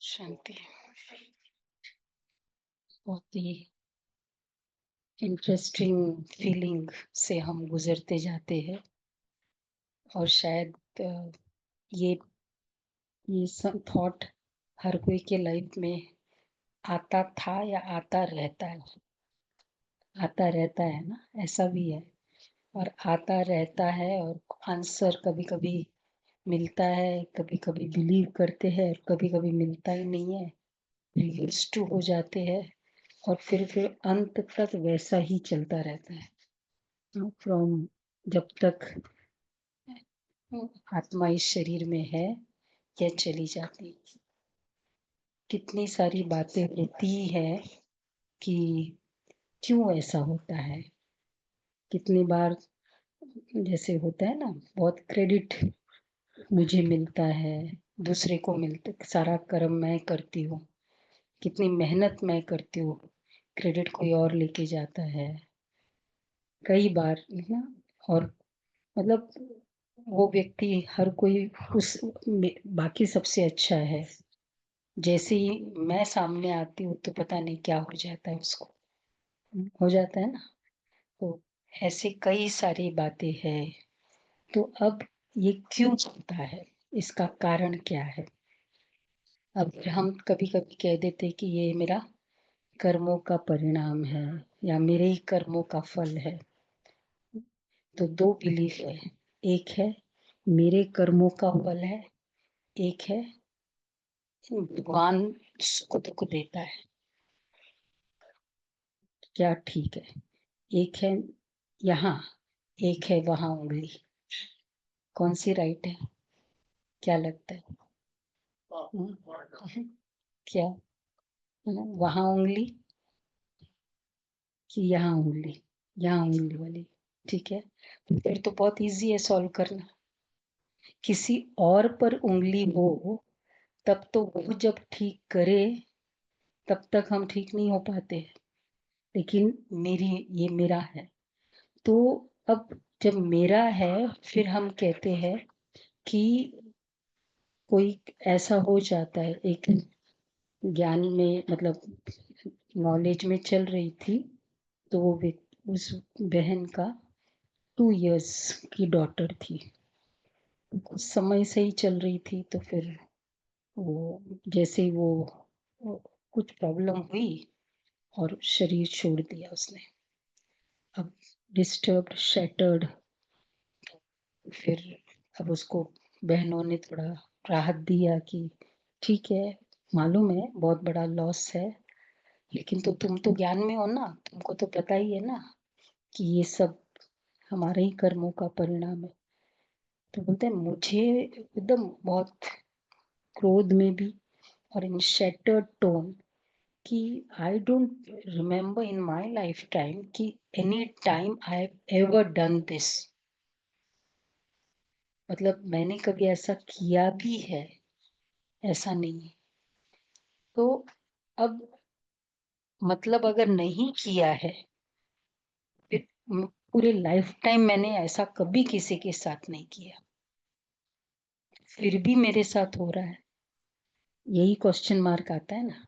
शांति। बहुत ही interesting feeling से हम गुजरते जाते हैं और शायद ये ये सब थॉट हर कोई के लाइफ में आता था या आता रहता है ना, ऐसा भी है। और आता रहता है और आंसर कभी कभी मिलता है, कभी कभी बिलीव करते हैं और कभी कभी मिलता ही नहीं है, यूज्ड टू हो जाते हैं और फिर अंत तक वैसा ही चलता रहता है। फ्रॉम जब तक आत्मा इस शरीर में है या चली जाती, कितनी सारी बातें होती है कि क्यों ऐसा होता है। कितनी बार जैसे होता है ना, बहुत क्रेडिट मुझे मिलता है, दूसरे को मिलता, सारा कर्म मैं करती हूँ, कितनी मेहनत मैं करती हूँ, क्रेडिट कोई और लेके जाता है कई बार ना। और मतलब वो व्यक्ति हर कोई उस बाकी सबसे अच्छा है, जैसे ही मैं सामने आती हूँ तो पता नहीं क्या हो जाता है उसको, हो जाता है ना। तो ऐसे कई सारी बातें हैं। तो अब ये क्यों होता है, इसका कारण क्या है। अब हम कभी कभी कह देते कि ये मेरा कर्मों का परिणाम है या मेरे ही कर्मों का फल है। तो दो बिलीफ है, एक है मेरे कर्मों का फल है, एक है भगवान को दुख देता है। क्या ठीक है, एक है यहाँ, एक है वहां उंगली, कौन सी राइट है, क्या लगता है। क्या वहां उंगली कि यहाँ उंगली, यहाँ उंगली वाली, ठीक है। तो फिर तो बहुत इजी है सॉल्व करना। किसी और पर उंगली हो तब तो वो जब ठीक करे तब तक हम ठीक नहीं हो पाते, लेकिन मेरी ये मेरा है। तो अब जब मेरा है फिर हम कहते हैं कि कोई ऐसा हो जाता है, एक ज्ञान में मतलब नॉलेज में चल रही थी, तो वो उस बहन का 2 इयर्स की डॉटर थी, कुछ समय से ही चल रही थी। तो फिर वो जैसे ही वो कुछ प्रॉब्लम हुई और शरीर छोड़ दिया उसने। अब डिस्टर्ब्ड, शैटर्ड, फिर अब उसको बहनों ने थोड़ा राहत दिया कि ठीक है, मालूम है बहुत बड़ा लॉस है, लेकिन तो तुम तो ज्ञान में हो ना, तुमको तो पता ही है ना कि ये सब हमारे ही कर्मों का परिणाम है। तो बोलते हैं मुझे एकदम बहुत क्रोध में भी और इन शैटर्ड टोन कि I don't remember in my lifetime कि any time I have ever done this, मतलब मैंने कभी ऐसा किया भी है, ऐसा नहीं है। तो अब मतलब अगर नहीं किया है, फिर पूरे लाइफ टाइम मैंने ऐसा कभी किसी के साथ नहीं किया, फिर भी मेरे साथ हो रहा है, यही क्वेश्चन मार्क आता है ना।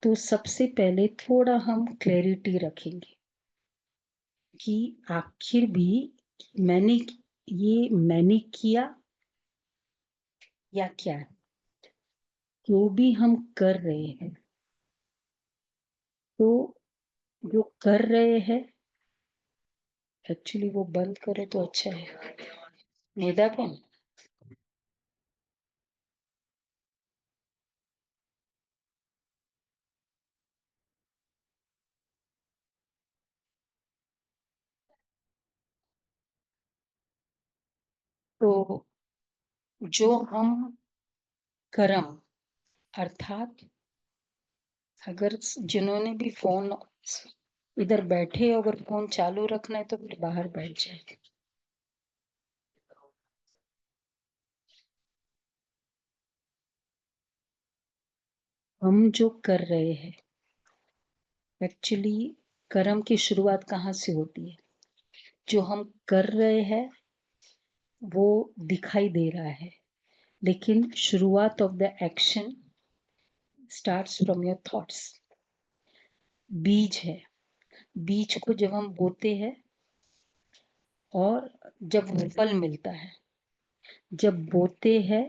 तो सबसे पहले थोड़ा हम क्लैरिटी रखेंगे कि आखिर भी मैंने किया या क्या है। जो भी हम कर रहे हैं, तो जो कर रहे हैं एक्चुअली वो बंद करे तो अच्छा है। निदा बहन, तो जो हम कर्म अर्थात अगर जिन्होंने भी फोन इधर बैठे अगर फोन चालू रखना है तो फिर बाहर बैठ जाए। हम जो कर रहे हैं एक्चुअली कर्म की शुरुआत कहाँ से होती है। जो हम कर रहे हैं वो दिखाई दे रहा है, लेकिन शुरुआत of the action starts from your thoughts. बीज है, बीज को जब हम बोते हैं और जब फल मिलता है, जब बोते हैं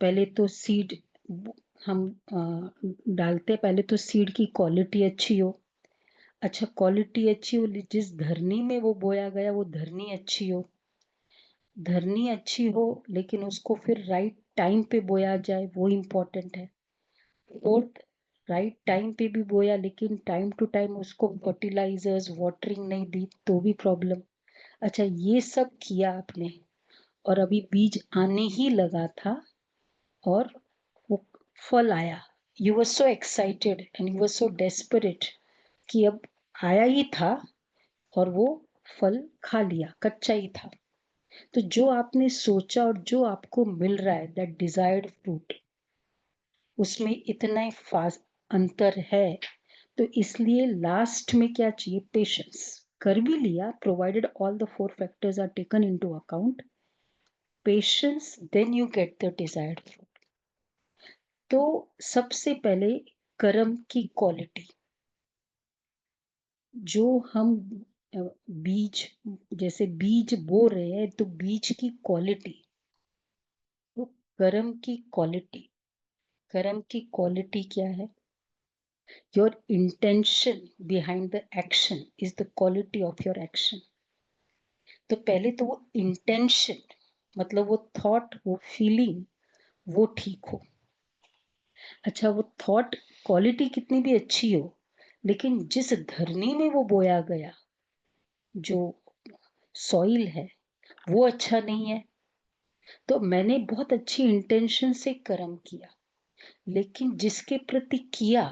पहले तो सीड हम डालते, पहले तो सीड की क्वालिटी अच्छी हो। अच्छा, क्वालिटी अच्छी हो, जिस धरनी में वो बोया गया वो धरनी अच्छी हो, धरनी अच्छी हो, लेकिन उसको फिर राइट टाइम पे बोया जाए, वो इम्पोर्टेंट है। फोर्थ, राइट टाइम पे भी बोया लेकिन टाइम टू टाइम उसको फर्टिलाइजर्स वाटरिंग नहीं दी तो भी प्रॉब्लम। अच्छा, ये सब किया आपने और अभी बीज आने ही लगा था और वो फल आया। You were so excited and you were so desperate कि अब आया ही था और वो फल खा लिया, कच्चा ही था। तो जो आपने सोचा और जो आपको मिल रहा है, दैट डिजायर्ड फ्रूट, उसमें इतना फास्ट अंतर है। तो इसलिए लास्ट में क्या चाहिए? पेशेंस। कर भी लिया, provided all the 4 factors are taken into account, patience, then you get the desired fruit. तो सबसे पहले कर्म की क्वालिटी, जो हम बीज, जैसे बीज बो रहे हैं तो बीज की क्वालिटी, तो कर्म की क्वालिटी, कर्म की क्वालिटी क्या है? Your intention behind the action is the quality of your action. तो पहले तो वो इंटेंशन, मतलब वो थॉट, वो फीलिंग, वो ठीक हो। अच्छा, वो थॉट क्वालिटी कितनी भी अच्छी हो, लेकिन जिस धरनी में वो बोया गया, जो सॉइल है, वो अच्छा नहीं है। तो मैंने बहुत अच्छी इंटेंशन से कर्म किया, लेकिन जिसके प्रति किया,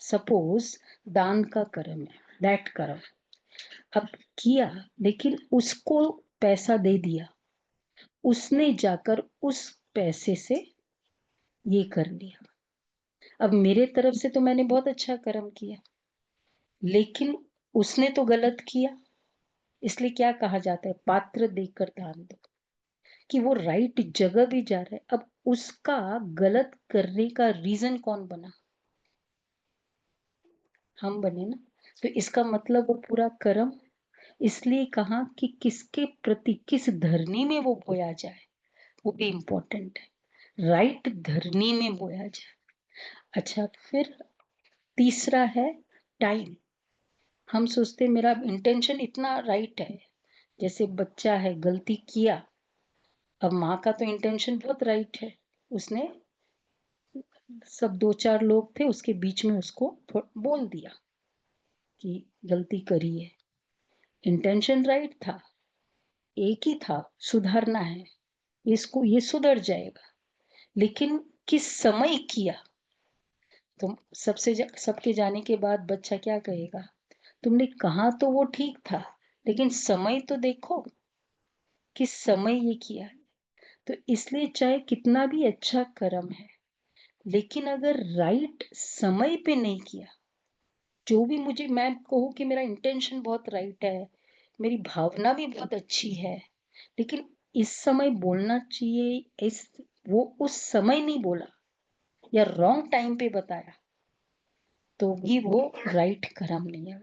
सपोज दान का कर्म है, दैट कर्म अब किया, लेकिन उसको पैसा दे दिया, उसने जाकर उस पैसे से ये कर लिया। अब मेरे तरफ से तो मैंने बहुत अच्छा कर्म किया, लेकिन उसने तो गलत किया। इसलिए क्या कहा जाता है? पात्र देकर दान दो, कि वो राइट जगह भी जा रहा है। अब उसका गलत करने का रीजन कौन बना? हम बने ना। तो इसका मतलब वो पूरा कर्म, इसलिए कहा कि किसके प्रति, किस धरनी में वो बोया जाए, वो भी इम्पोर्टेंट है। राइट धरनी में बोया जाए। अच्छा, फिर तीसरा है टाइम। हम सोचते मेरा इंटेंशन इतना राइट है, जैसे बच्चा है, गलती किया, अब माँ का तो इंटेंशन बहुत राइट है, उसने सब 2-4 लोग थे उसके बीच में उसको बोल दिया कि गलती करी है, इंटेंशन राइट था, एक ही था, सुधारना है, इसको ये सुधर जाएगा, लेकिन किस समय किया? तो सबके जाने के बाद बच्चा क्या कहेगा? तुमने कहा तो वो ठीक था, लेकिन समय तो देखो, किस समय ये किया है। तो इसलिए चाहे कितना भी अच्छा कर्म है, लेकिन अगर राइट समय पे नहीं किया, जो भी मुझे, मैं कहूँ कि मेरा इंटेंशन बहुत राइट है, मेरी भावना भी बहुत अच्छी है, लेकिन इस समय बोलना चाहिए, इस वो उस समय नहीं बोला या रॉन्ग टाइम पे बताया, तो भी वो राइट कर्म नहीं है।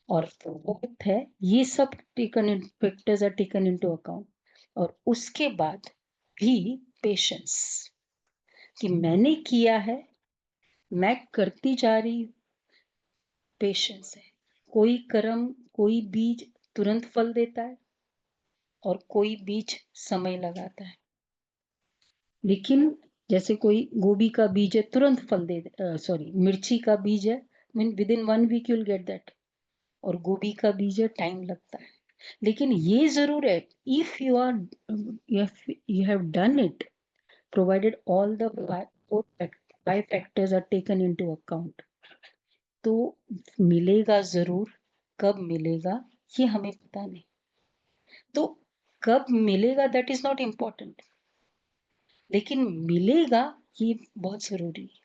और फोर्थ है, ये सब taken in factors are taken into account, और उसके बाद भी पेशेंस, कि मैंने किया है, मैं करती जा रही हूँ, पेशेंस है। कोई कर्म, कोई बीज तुरंत फल देता है और कोई बीज समय लगाता है। लेकिन जैसे कोई गोभी का बीज है, तुरंत फल दे, सॉरी मिर्ची का बीज है, mean within 1 week you will get that, और गोभी का बीज है, टाइम लगता है। लेकिन ये जरूर है, if you are, you have done it, provided all the 5 factors are taken into account, तो मिलेगा जरूर। कब मिलेगा ये हमें पता नहीं, तो कब मिलेगा दैट इज नॉट इम्पोर्टेंट, लेकिन मिलेगा ये बहुत जरूरी है।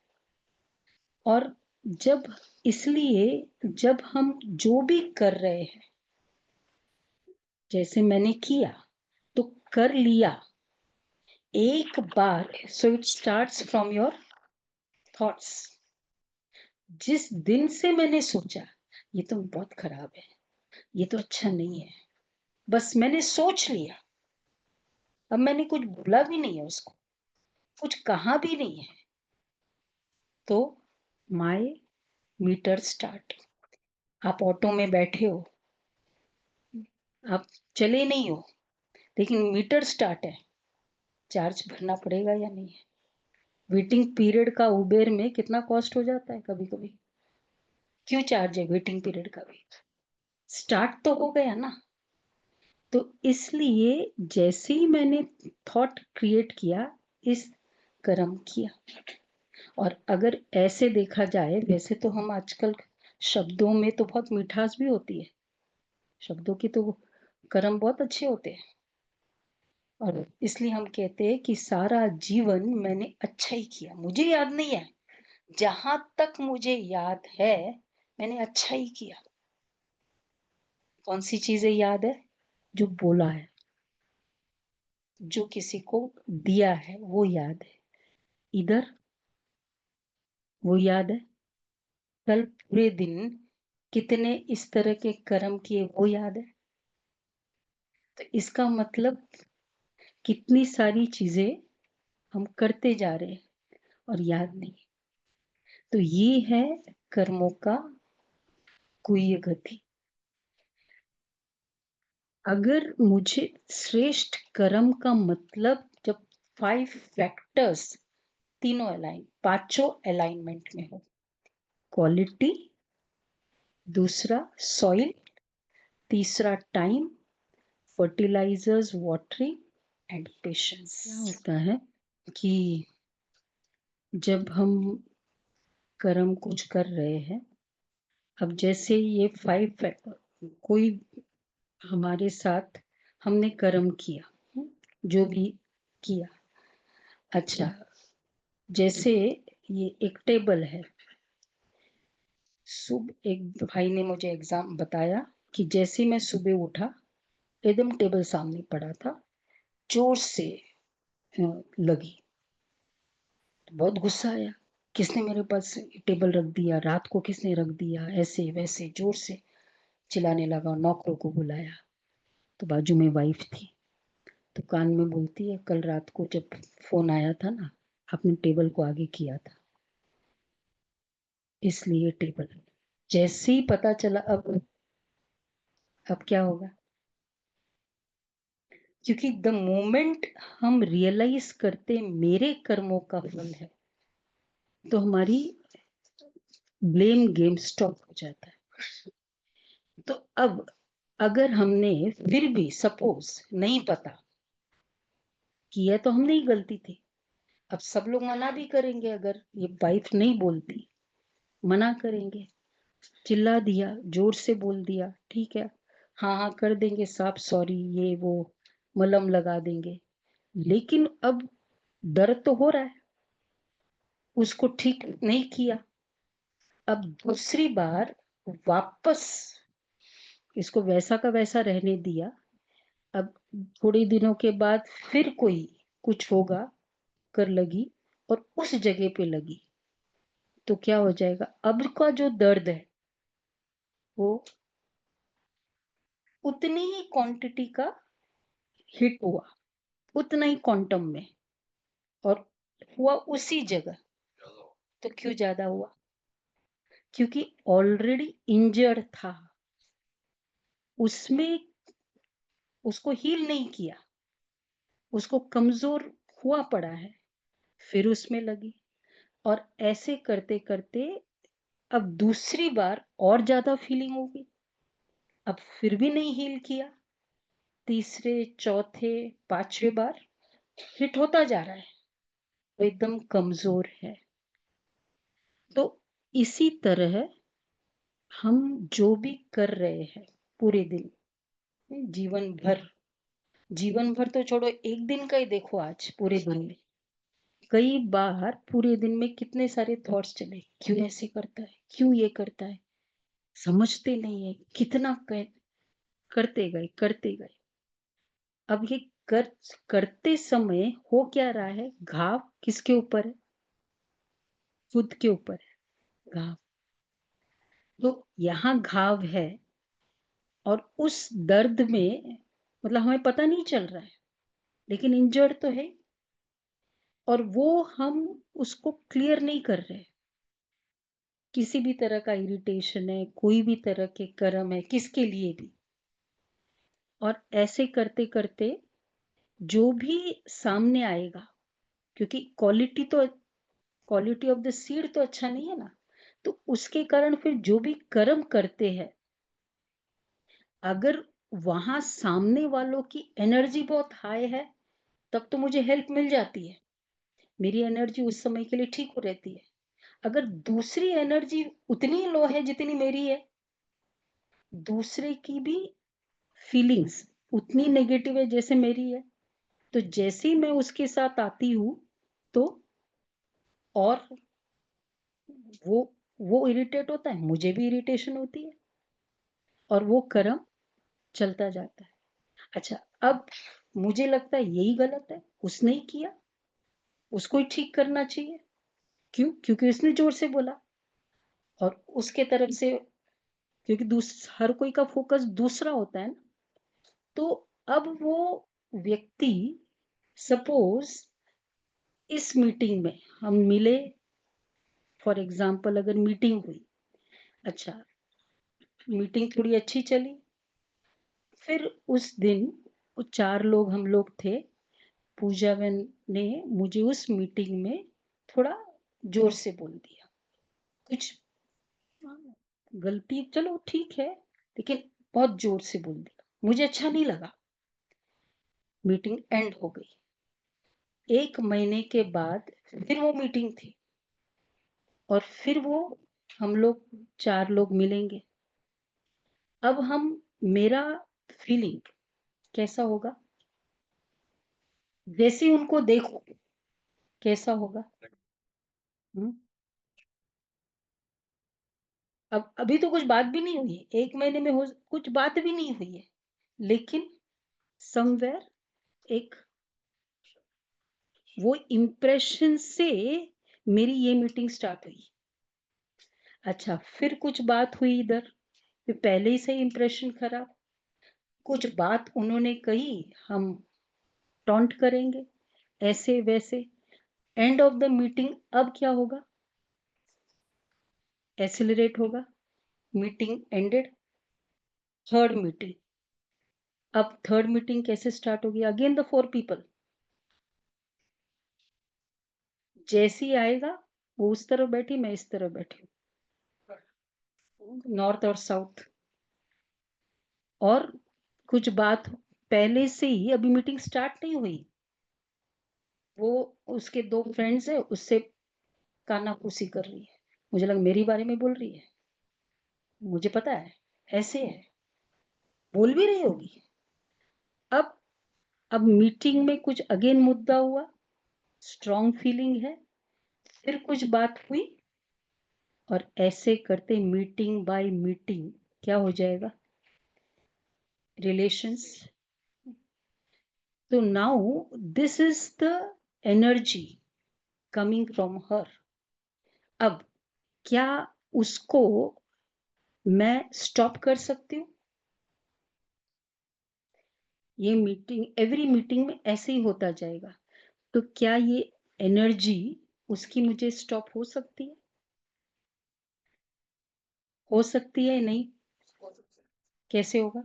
और जब, इसलिए जब हम जो भी कर रहे हैं, जैसे मैंने किया तो कर लिया एक बार, so it starts from your thoughts, जिस दिन से मैंने सोचा ये तो बहुत खराब है, ये तो अच्छा नहीं है, बस मैंने सोच लिया, अब मैंने कुछ बोला भी नहीं है उसको, कुछ कहा भी नहीं है, तो माय मीटर स्टार्ट। आप ऑटो में बैठे हो, आप चले नहीं हो, लेकिन मीटर स्टार्ट है, चार्ज भरना पड़ेगा या नहीं है। वेटिंग पीरियड का उबेर में कितना कॉस्ट हो जाता है कभी कभी, क्यों चार्ज है वेटिंग पीरियड का भी, स्टार्ट तो हो गया ना। तो इसलिए जैसे ही मैंने थॉट क्रिएट किया, इस कर्म किया। और अगर ऐसे देखा जाए, वैसे तो हम आजकल शब्दों में तो बहुत मिठास भी होती है, शब्दों की तो कर्म बहुत अच्छे होते हैं, और इसलिए हम कहते हैं कि सारा जीवन मैंने अच्छा ही किया। मुझे याद नहीं है, जहां तक मुझे याद है मैंने अच्छा ही किया। कौन सी चीजें याद है? जो बोला है, जो किसी को दिया है वो याद है, इधर वो याद है, कल पूरे दिन कितने इस तरह के कर्म किए वो याद है। तो इसका मतलब कितनी सारी चीजें हम करते जा रहे हैं और याद नहीं। तो ये है कर्मों का कुय गति। अगर मुझे श्रेष्ठ कर्म का मतलब, जब 5 फैक्टर्स तीनों पांचों अलाइनमेंट में हो, क्वालिटी, दूसरा सॉइल, तीसरा time, fertilisers, watering and patience. क्या होता है कि जब हम कर्म कुछ कर रहे हैं, अब जैसे ये 5 फैक्टर, कोई हमारे साथ हमने कर्म किया, जो भी किया, अच्छा, जैसे ये एक टेबल है, सुबह एक भाई ने मुझे एग्जाम बताया कि जैसे मैं सुबह उठा, एकदम टेबल सामने पड़ा था, जोर से लगी, बहुत गुस्सा आया, किसने मेरे पास टेबल रख दिया, रात को किसने रख दिया, ऐसे वैसे जोर से चिल्लाने लगा, नौकरों को बुलाया। तो बाजू में वाइफ थी, तो कान में बोलती है, कल रात को जब फोन आया था ना, आपने टेबल को आगे किया था, इसलिए टेबल। जैसे ही पता चला, अब क्या होगा, क्योंकि द मोमेंट हम रियलाइज करते मेरे कर्मों का फल है, तो हमारी ब्लेम गेम स्टॉप हो जाता है। तो अब अगर हमने फिर भी सपोज नहीं पता, किया तो हमने ही गलती थी, अब सब लोग मना भी करेंगे, अगर ये वाइफ नहीं बोलती, मना करेंगे, चिल्ला दिया, जोर से बोल दिया, ठीक है, हाँ हाँ कर देंगे साहब, सॉरी, ये वो मलहम लगा देंगे, लेकिन अब दर्द तो हो रहा है, उसको ठीक नहीं किया, अब दूसरी बार वापस इसको वैसा का वैसा रहने दिया, अब थोड़े दिनों के बाद फिर कोई कुछ होगा, कर लगी और उस जगह पे लगी, तो क्या हो जाएगा, अब का जो दर्द है वो उतनी ही क्वांटिटी का हिट हुआ, उतना ही क्वांटम में, और हुआ उसी जगह, तो क्यों ज्यादा हुआ, क्योंकि ऑलरेडी इंजर्ड था, उसमें उसको हील नहीं किया, उसको कमजोर हुआ पड़ा है, फिर उसमें लगी, और ऐसे करते करते अब दूसरी बार और ज्यादा फीलिंग होगी, अब फिर भी नहीं हील किया, तीसरे चौथे पांचवे बार हिट होता जा रहा है, तो एकदम कमजोर है। तो इसी तरह हम जो भी कर रहे हैं पूरे दिन, जीवन भर, जीवन भर तो छोड़ो, एक दिन का ही देखो, आज पूरे दिन में कई बार पूरे दिन में कितने सारे थॉट्स चले, क्यों ऐसे करता है, क्यों ये करता है, समझते नहीं है, कितना करते गए। अब ये करते समय हो क्या रहा है, घाव किसके ऊपर है, खुद के ऊपर है घाव। तो यहाँ घाव है और उस दर्द में मतलब हमें पता नहीं चल रहा है, लेकिन इंजर्ड तो है और वो हम उसको क्लियर नहीं कर रहे। किसी भी तरह का इरिटेशन है, कोई भी तरह के कर्म है, किसके लिए भी, और ऐसे करते करते जो भी सामने आएगा, क्योंकि क्वालिटी ऑफ द सीड तो अच्छा नहीं है ना, तो उसके कारण फिर जो भी कर्म करते हैं, अगर वहां सामने वालों की एनर्जी बहुत हाई है तब तो मुझे हेल्प मिल जाती है, मेरी एनर्जी उस समय के लिए ठीक हो रहती है। अगर दूसरी एनर्जी उतनी लो है जितनी मेरी है, दूसरे की भी फीलिंग्स उतनी नेगेटिव है जैसे मेरी है, तो जैसे ही मैं उसके साथ आती हूँ तो और वो वो इरिटेट होता है, मुझे भी इरिटेशन होती है और वो कर्म चलता जाता है। अच्छा, अब मुझे लगता है यही गलत है, उसने ही किया, उसको ही ठीक करना चाहिए। क्यों? क्योंकि उसने जोर से बोला और उसके तरफ से, क्योंकि हर कोई का फोकस दूसरा होता है ना। तो अब वो व्यक्ति, सपोज इस मीटिंग में हम मिले, फॉर एग्जाम्पल अगर मीटिंग हुई, अच्छा मीटिंग थोड़ी अच्छी चली, फिर उस दिन वो 4 लोग हम लोग थे, पूजा बहन ने मुझे उस मीटिंग में थोड़ा जोर से बोल दिया, कुछ गलती चलो ठीक है, लेकिन बहुत जोर से बोल दिया, मुझे अच्छा नहीं लगा। मीटिंग एंड हो गई। 1 महीने के बाद फिर वो मीटिंग थी और फिर वो हम लोग 4 लोग मिलेंगे। अब हम, मेरा फीलिंग कैसा होगा, जैसे उनको देखो कैसा होगा। हम्म? अब अभी तो कुछ बात भी नहीं हुई है, 1 महीने में हो कुछ बात भी नहीं हुई है, लेकिन समवेयर एक वो इम्प्रेशन से मेरी ये मीटिंग स्टार्ट हुई। अच्छा, फिर कुछ बात हुई इधर, फिर पहले ही से इम्प्रेशन खराब, कुछ बात उन्होंने कही, हम टॉन्ट करेंगे ऐसे वैसे, एंड ऑफ द मीटिंग अब क्या होगा, एक्सेलरेट होगा, मीटिंग एंडेड। थर्ड मीटिंग, अब थर्ड मीटिंग कैसे स्टार्ट होगी, अगेन द 4 पीपल, जैसी आएगा वो उस तरफ बैठी, मैं इस तरफ बैठी, नॉर्थ और साउथ, और कुछ बात पहले से ही, अभी मीटिंग स्टार्ट नहीं हुई, वो उसके 2 फ्रेंड्स है, उससे कानाफूसी कर रही है, मुझे लगा मेरी बारे में बोल रही है, मुझे पता है ऐसे है, बोल भी रही होगी। अब अब मीटिंग में कुछ अगेन मुद्दा हुआ, स्ट्रॉन्ग फीलिंग है, फिर कुछ बात हुई, और ऐसे करते मीटिंग बाय मीटिंग क्या हो जाएगा, रिलेशंस। तो now this is the energy coming from her. अब क्या उसको मैं स्टॉप कर सकती हूँ? ये मीटिंग, एवरी मीटिंग में ऐसे ही होता जाएगा, तो क्या ये एनर्जी उसकी मुझे स्टॉप हो सकती है? हो सकती है नहीं? कैसे होगा?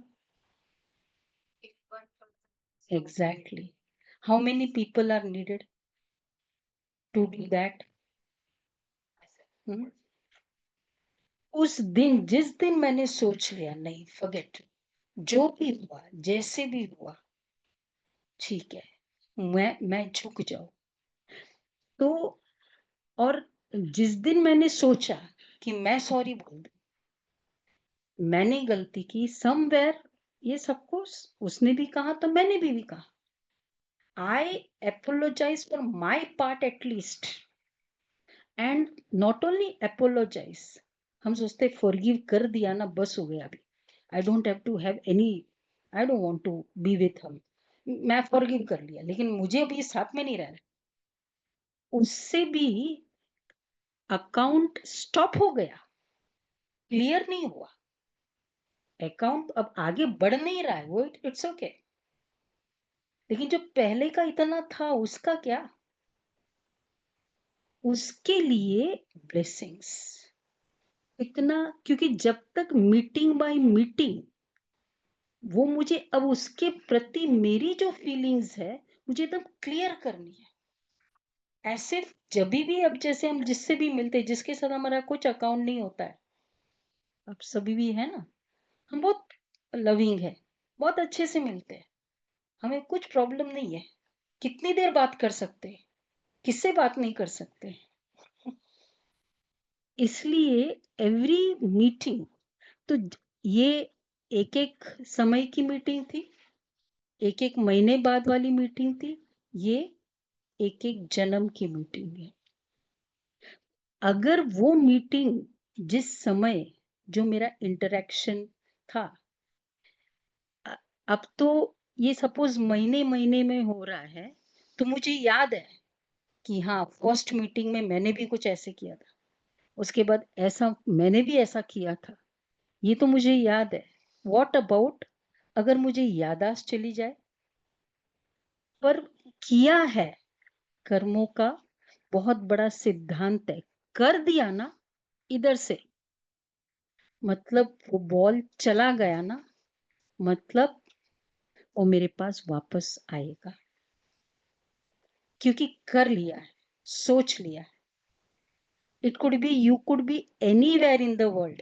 Exactly, how many people are needed to do that? उस दिन, जिस दिन मैंने सोच लिया नहीं फॉरगेट, जो भी हुआ जैसे भी हुआ ठीक है, मैं झुक जाऊं, तो और जिस दिन मैंने सोचा कि मैं सॉरी बोल दूं, मैंने गलती की समवेयर, ये सबको उसने भी कहा तो मैंने भी कहा, I apologize for my part at least, and not only apologize, हम सोचते फॉरगिव कर दिया ना बस हो गया, अभी I don't have to have any, I don't want to be with him, मैं फॉरगिव कर लिया, लेकिन मुझे अभी साथ में नहीं रहना, उससे भी अकाउंट स्टॉप हो गया, क्लियर नहीं हुआ, अकाउंट अब आगे बढ़ नहीं रहा है, वो इट्स ओके। लेकिन जो पहले का इतना था उसका क्या? उसके लिए ब्लेसिंग्स इतना, क्योंकि जब तक मीटिंग बाय मीटिंग वो मुझे अब उसके प्रति मेरी जो फीलिंग्स है मुझे एकदम क्लियर करनी है। ऐसे जब भी अब जैसे हम जिससे भी मिलते हैं, जिसके साथ हमारा कुछ अकाउंट नहीं होता है, अब सभी भी है ना, हम बहुत लविंग है, बहुत अच्छे से मिलते हैं, हमें कुछ प्रॉब्लम नहीं है। कितनी देर बात कर सकते हैं, किससे बात नहीं कर सकते। इसलिए एवरी मीटिंग, तो ये एक एक समय की मीटिंग थी, एक एक महीने बाद वाली मीटिंग थी, ये एक एक जन्म की मीटिंग है। अगर वो मीटिंग जिस समय जो मेरा इंटरेक्शन था, अब तो ये सपोज महीने महीने में हो रहा है, तो मुझे याद है कि हाँ फर्स्ट मीटिंग में मैंने भी कुछ ऐसे किया था, उसके बाद ऐसा मैंने भी ऐसा किया था, ये तो मुझे याद है। व्हाट अबाउट अगर मुझे याददाश्त चली जाए? पर किया है, कर्मों का बहुत बड़ा सिद्धांत है, कर दिया ना इधर से, मतलब वो बॉल चला गया ना, मतलब वो मेरे पास वापस आएगा, क्योंकि कर लिया है, सोच लिया है। It could be, you could be anywhere in the world,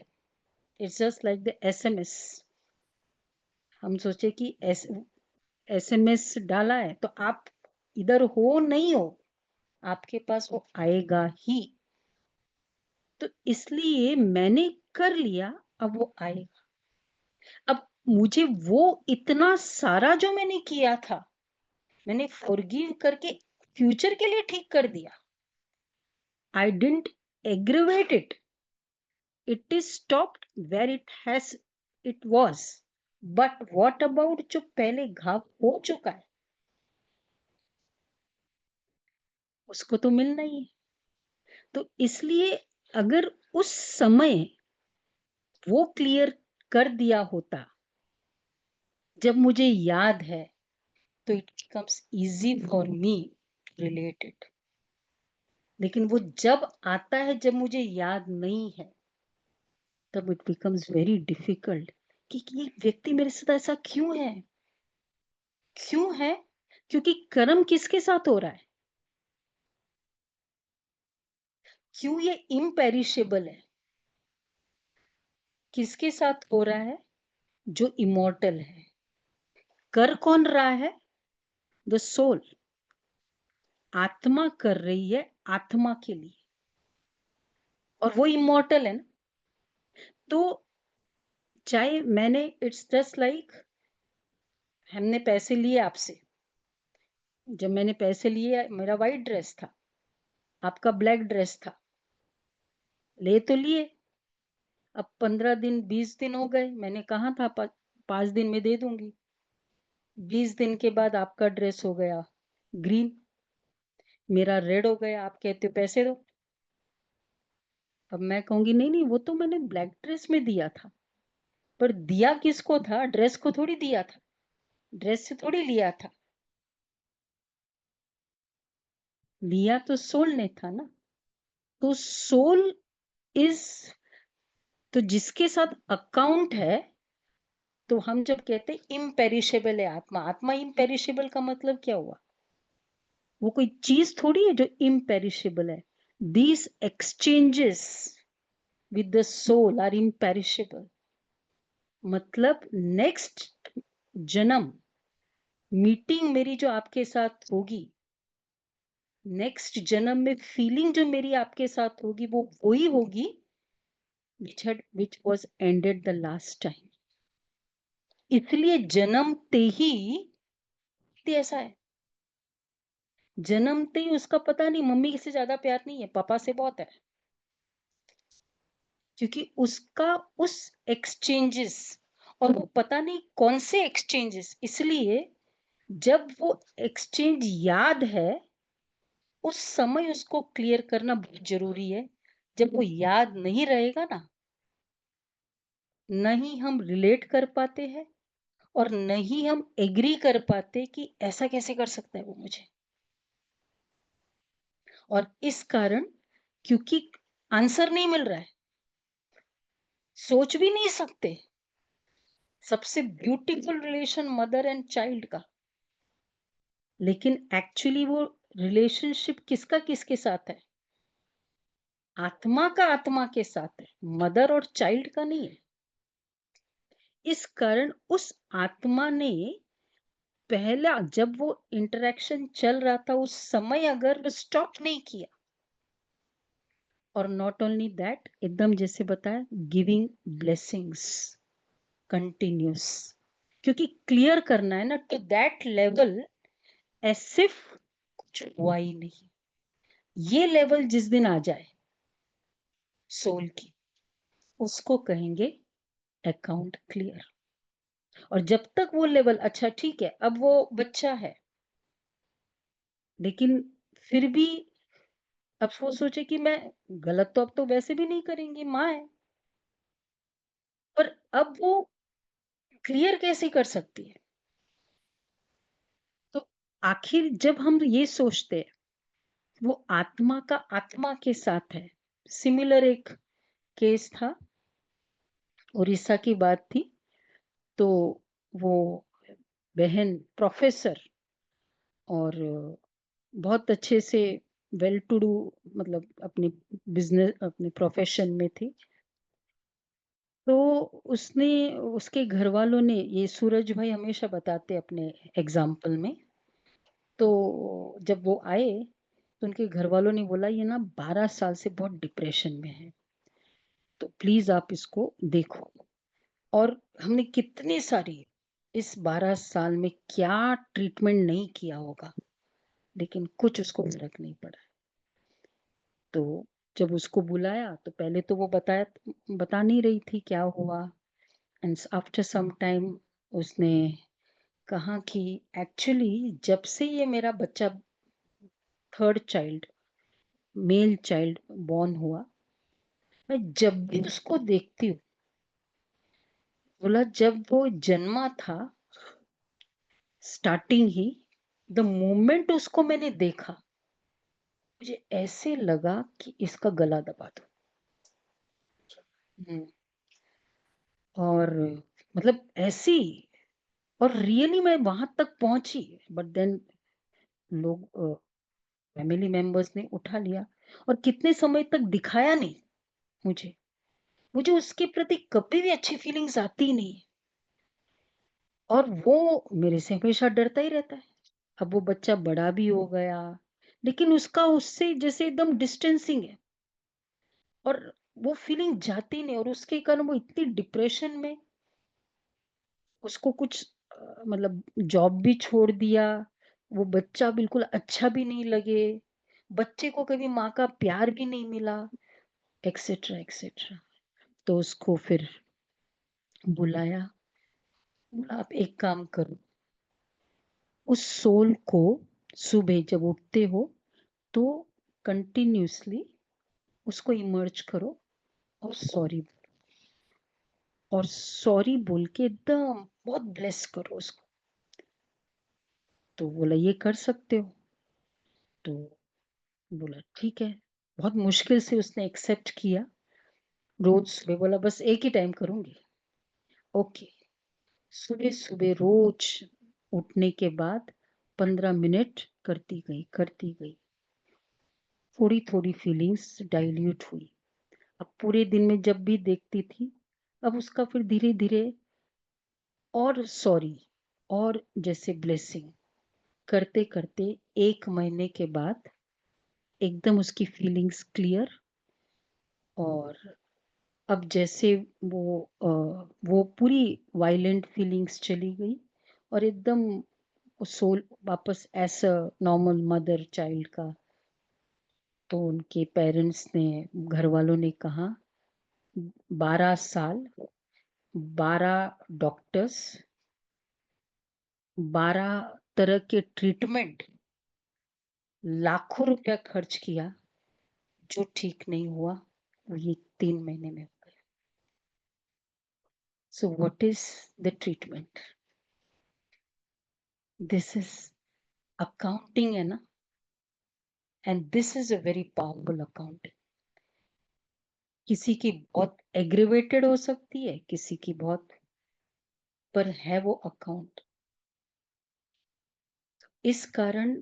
it's just like the SMS. हम सोचे कि एसएमएस डाला है तो आप इधर हो नहीं हो, आपके पास वो आएगा ही। तो इसलिए मैंने कर लिया, अब वो आएगा। अब मुझे वो इतना सारा जो मैंने किया था, मैंने फॉरगिव करके फ्यूचर के लिए ठीक कर दिया। I didn't aggravate it, it is stopped where it was. But what about जो पहले घाव हो चुका है, उसको तो मिलना ही है। तो इसलिए अगर उस समय वो क्लियर कर दिया होता, जब मुझे याद है, तो it becomes easy for me relate it. लेकिन वो जब आता है जब मुझे याद नहीं है, तब इट बिकम्स वेरी डिफिकल्ट कि ये व्यक्ति मेरे साथ ऐसा क्यों है, क्यों है? क्योंकि कर्म किसके साथ हो रहा है? क्यों ये इम्पेरिशेबल है? किसके साथ हो रहा है? जो इमोर्टल है। कर कौन रहा है? द सोल, आत्मा कर रही है आत्मा के लिए, और वो इमोर्टल है ना। तो चाहे मैंने, इट्स जस्ट लाइक हमने पैसे लिए आपसे, जब मैंने पैसे लिए मेरा वाइट ड्रेस था, आपका ब्लैक ड्रेस था, ले तो लिए, अब 15 दिन 20 दिन हो गए, मैंने कहा था 5 दिन में दे दूंगी, 20 दिन के बाद आपका ड्रेस हो गया ग्रीन, मेरा रेड हो गया, आप कहते हो पैसे दो। अब मैं कहूंगी नहीं नहीं, वो तो मैंने ब्लैक ड्रेस में दिया था, पर दिया किसको था? ड्रेस को थोड़ी दिया था, ड्रेस से थोड़ी लिया था, लिया तो सोल ने था ना। तो सोल इज, तो जिसके साथ अकाउंट है, तो हम जब कहते हैं इम्पेरिशेबल है आत्मा, आत्मा इम्पेरिशेबल का मतलब क्या हुआ? वो कोई चीज थोड़ी है जो इम्पेरिशेबल है। These exchanges with the soul are imperishable. मतलब नेक्स्ट जन्म मीटिंग मेरी जो आपके साथ होगी, नेक्स्ट जन्म में फीलिंग जो मेरी आपके साथ होगी, वो वही होगी which was ended the last time। इसलिए जन्मते ही ऐसा है, जन्मते ही उसका पता नहीं, मम्मी से ज्यादा प्यार नहीं है, पापा से बहुत है, क्योंकि उसका उस एक्सचेंजेस, और वो पता नहीं कौन से एक्सचेंजेस, इसलिए जब वो एक्सचेंज याद है, उस समय उसको क्लियर करना बहुत जरूरी है, जब वो याद नहीं रहेगा ना, न ही हम रिलेट कर पाते हैं और न ही हम एग्री कर पाते कि ऐसा कैसे कर सकता है वो मुझे। और इस कारण, क्योंकि आंसर नहीं मिल रहा है, सोच भी नहीं सकते। सबसे beautiful relation mother and child का, लेकिन एक्चुअली वो रिलेशनशिप किसका किसके साथ है? आत्मा का आत्मा के साथ है, मदर और चाइल्ड का नहीं है। इस कारण उस आत्मा ने पहला जब वो इंटरेक्शन चल रहा था उस समय अगर स्टॉप नहीं किया, और नॉट ओनली दैट, एकदम जैसे बताया, गिविंग ब्लेसिंग्स कंटिन्यूस, क्योंकि क्लियर करना है ना to that level, as if कुछ हुआ ही नहीं। ये लेवल जिस दिन आ जाए सोल की, उसको कहेंगे अकाउंट क्लियर। और जब तक वो लेवल, अच्छा ठीक है, अब वो बच्चा है, लेकिन फिर भी अब वो सोचे कि मैं गलत तो अब तो वैसे भी नहीं करेंगी, माँ है, पर अब वो क्लियर कैसे कर सकती है? तो आखिर जब हम ये सोचते हैं, वो आत्मा का आत्मा के साथ है। सिमिलर एक केस था, उड़ीसा की बात थी। तो वो बहन प्रोफेसर और बहुत अच्छे से वेल टू डू, मतलब अपने बिजनेस अपने प्रोफेशन में थी। तो उसने, उसके घर वालों ने, ये सूरज भाई हमेशा बताते अपने एग्जाम्पल में, तो जब वो आए तो उनके घर वालों ने बोला ये ना 12 साल से बहुत डिप्रेशन में है, तो प्लीज आप इसको देखो। और हमने कितने सारी, इस 12 साल में क्या ट्रीटमेंट नहीं किया होगा, लेकिन कुछ उसको फर्क नहीं पड़ा। तो जब उसको बुलाया तो पहले तो वो बता नहीं रही थी क्या हुआ, एंड आफ्टर सम टाइम उसने कहा कि एक्चुअली जब से ये मेरा बच्चा, third child, male child born हुआ, मैं जब भी उसको देखती हूँ, बोला जब वो जन्मा था, स्टार्टिंग ही, द मोमेंट उसको मैंने देखा, मुझे ऐसे लगा कि इसका गला दबा दो। हम्म, और मतलब ऐसी, और रियली मैं वहां तक पहुंची, बट देन लोग, फैमिली मेंबर्स ने उठा लिया, और कितने समय तक दिखाया नहीं मुझे। मुझे उसके प्रति कभी भी अच्छी फीलिंग्स आती ही नहीं, और वो मेरे से हमेशा डरता ही रहता है। अब वो बच्चा बड़ा भी हो गया, लेकिन उसका उससे जैसे एकदम डिस्टेंसिंग है, और वो फीलिंग जाती नहीं, और उसके कारण वो इतनी डिप्रेशन में, उसको कुछ मतलब जॉब भी छोड़ दिया, वो बच्चा बिल्कुल अच्छा भी नहीं लगे, बच्चे को कभी माँ का प्यार भी नहीं मिला, एक्सेट्रा एक्सेट्रा। तो उसको फिर बुलाया, बोला आप एक काम करो, उस सोल को सुबह जब उठते हो तो कंटिन्यूसली उसको इमर्ज करो, और सॉरी, और सॉरी बोल के एकदम बहुत ब्लेस करो उसको। तो बोला ये कर सकते हो? तो बोला ठीक है। बहुत मुश्किल से उसने एक्सेप्ट किया। रोज सुबह बोला बस एक ही टाइम करूंगी, ओके। सुबह सुबह रोज उठने के बाद 15 मिनट करती गई, थोड़ी थोड़ी फीलिंग्स डाइल्यूट हुई। अब पूरे दिन में जब भी देखती थी, अब उसका फिर धीरे धीरे, और सॉरी, और जैसे ब्लेसिंग करते करते 1 महीने के बाद एकदम उसकी फीलिंग्स क्लियर। और अब जैसे वो पूरी वायलेंट फीलिंग्स चली गई, और एकदम सोल वापस ऐसा नॉर्मल मदर चाइल्ड का। तो उनके पेरेंट्स ने, घर वालों ने कहा 12 साल, 12 डॉक्टर्स, 12 तरह के ट्रीटमेंट, लाखों रुपया खर्च किया, जो ठीक नहीं हुआ। वो ये 3 महीने में हो गया। So what is the treatment? This is accounting है ना, and this is a very powerful accounting. किसी की बहुत एग्रीवेटेड हो सकती है, किसी की बहुत, पर है वो अकाउंट। इस कारण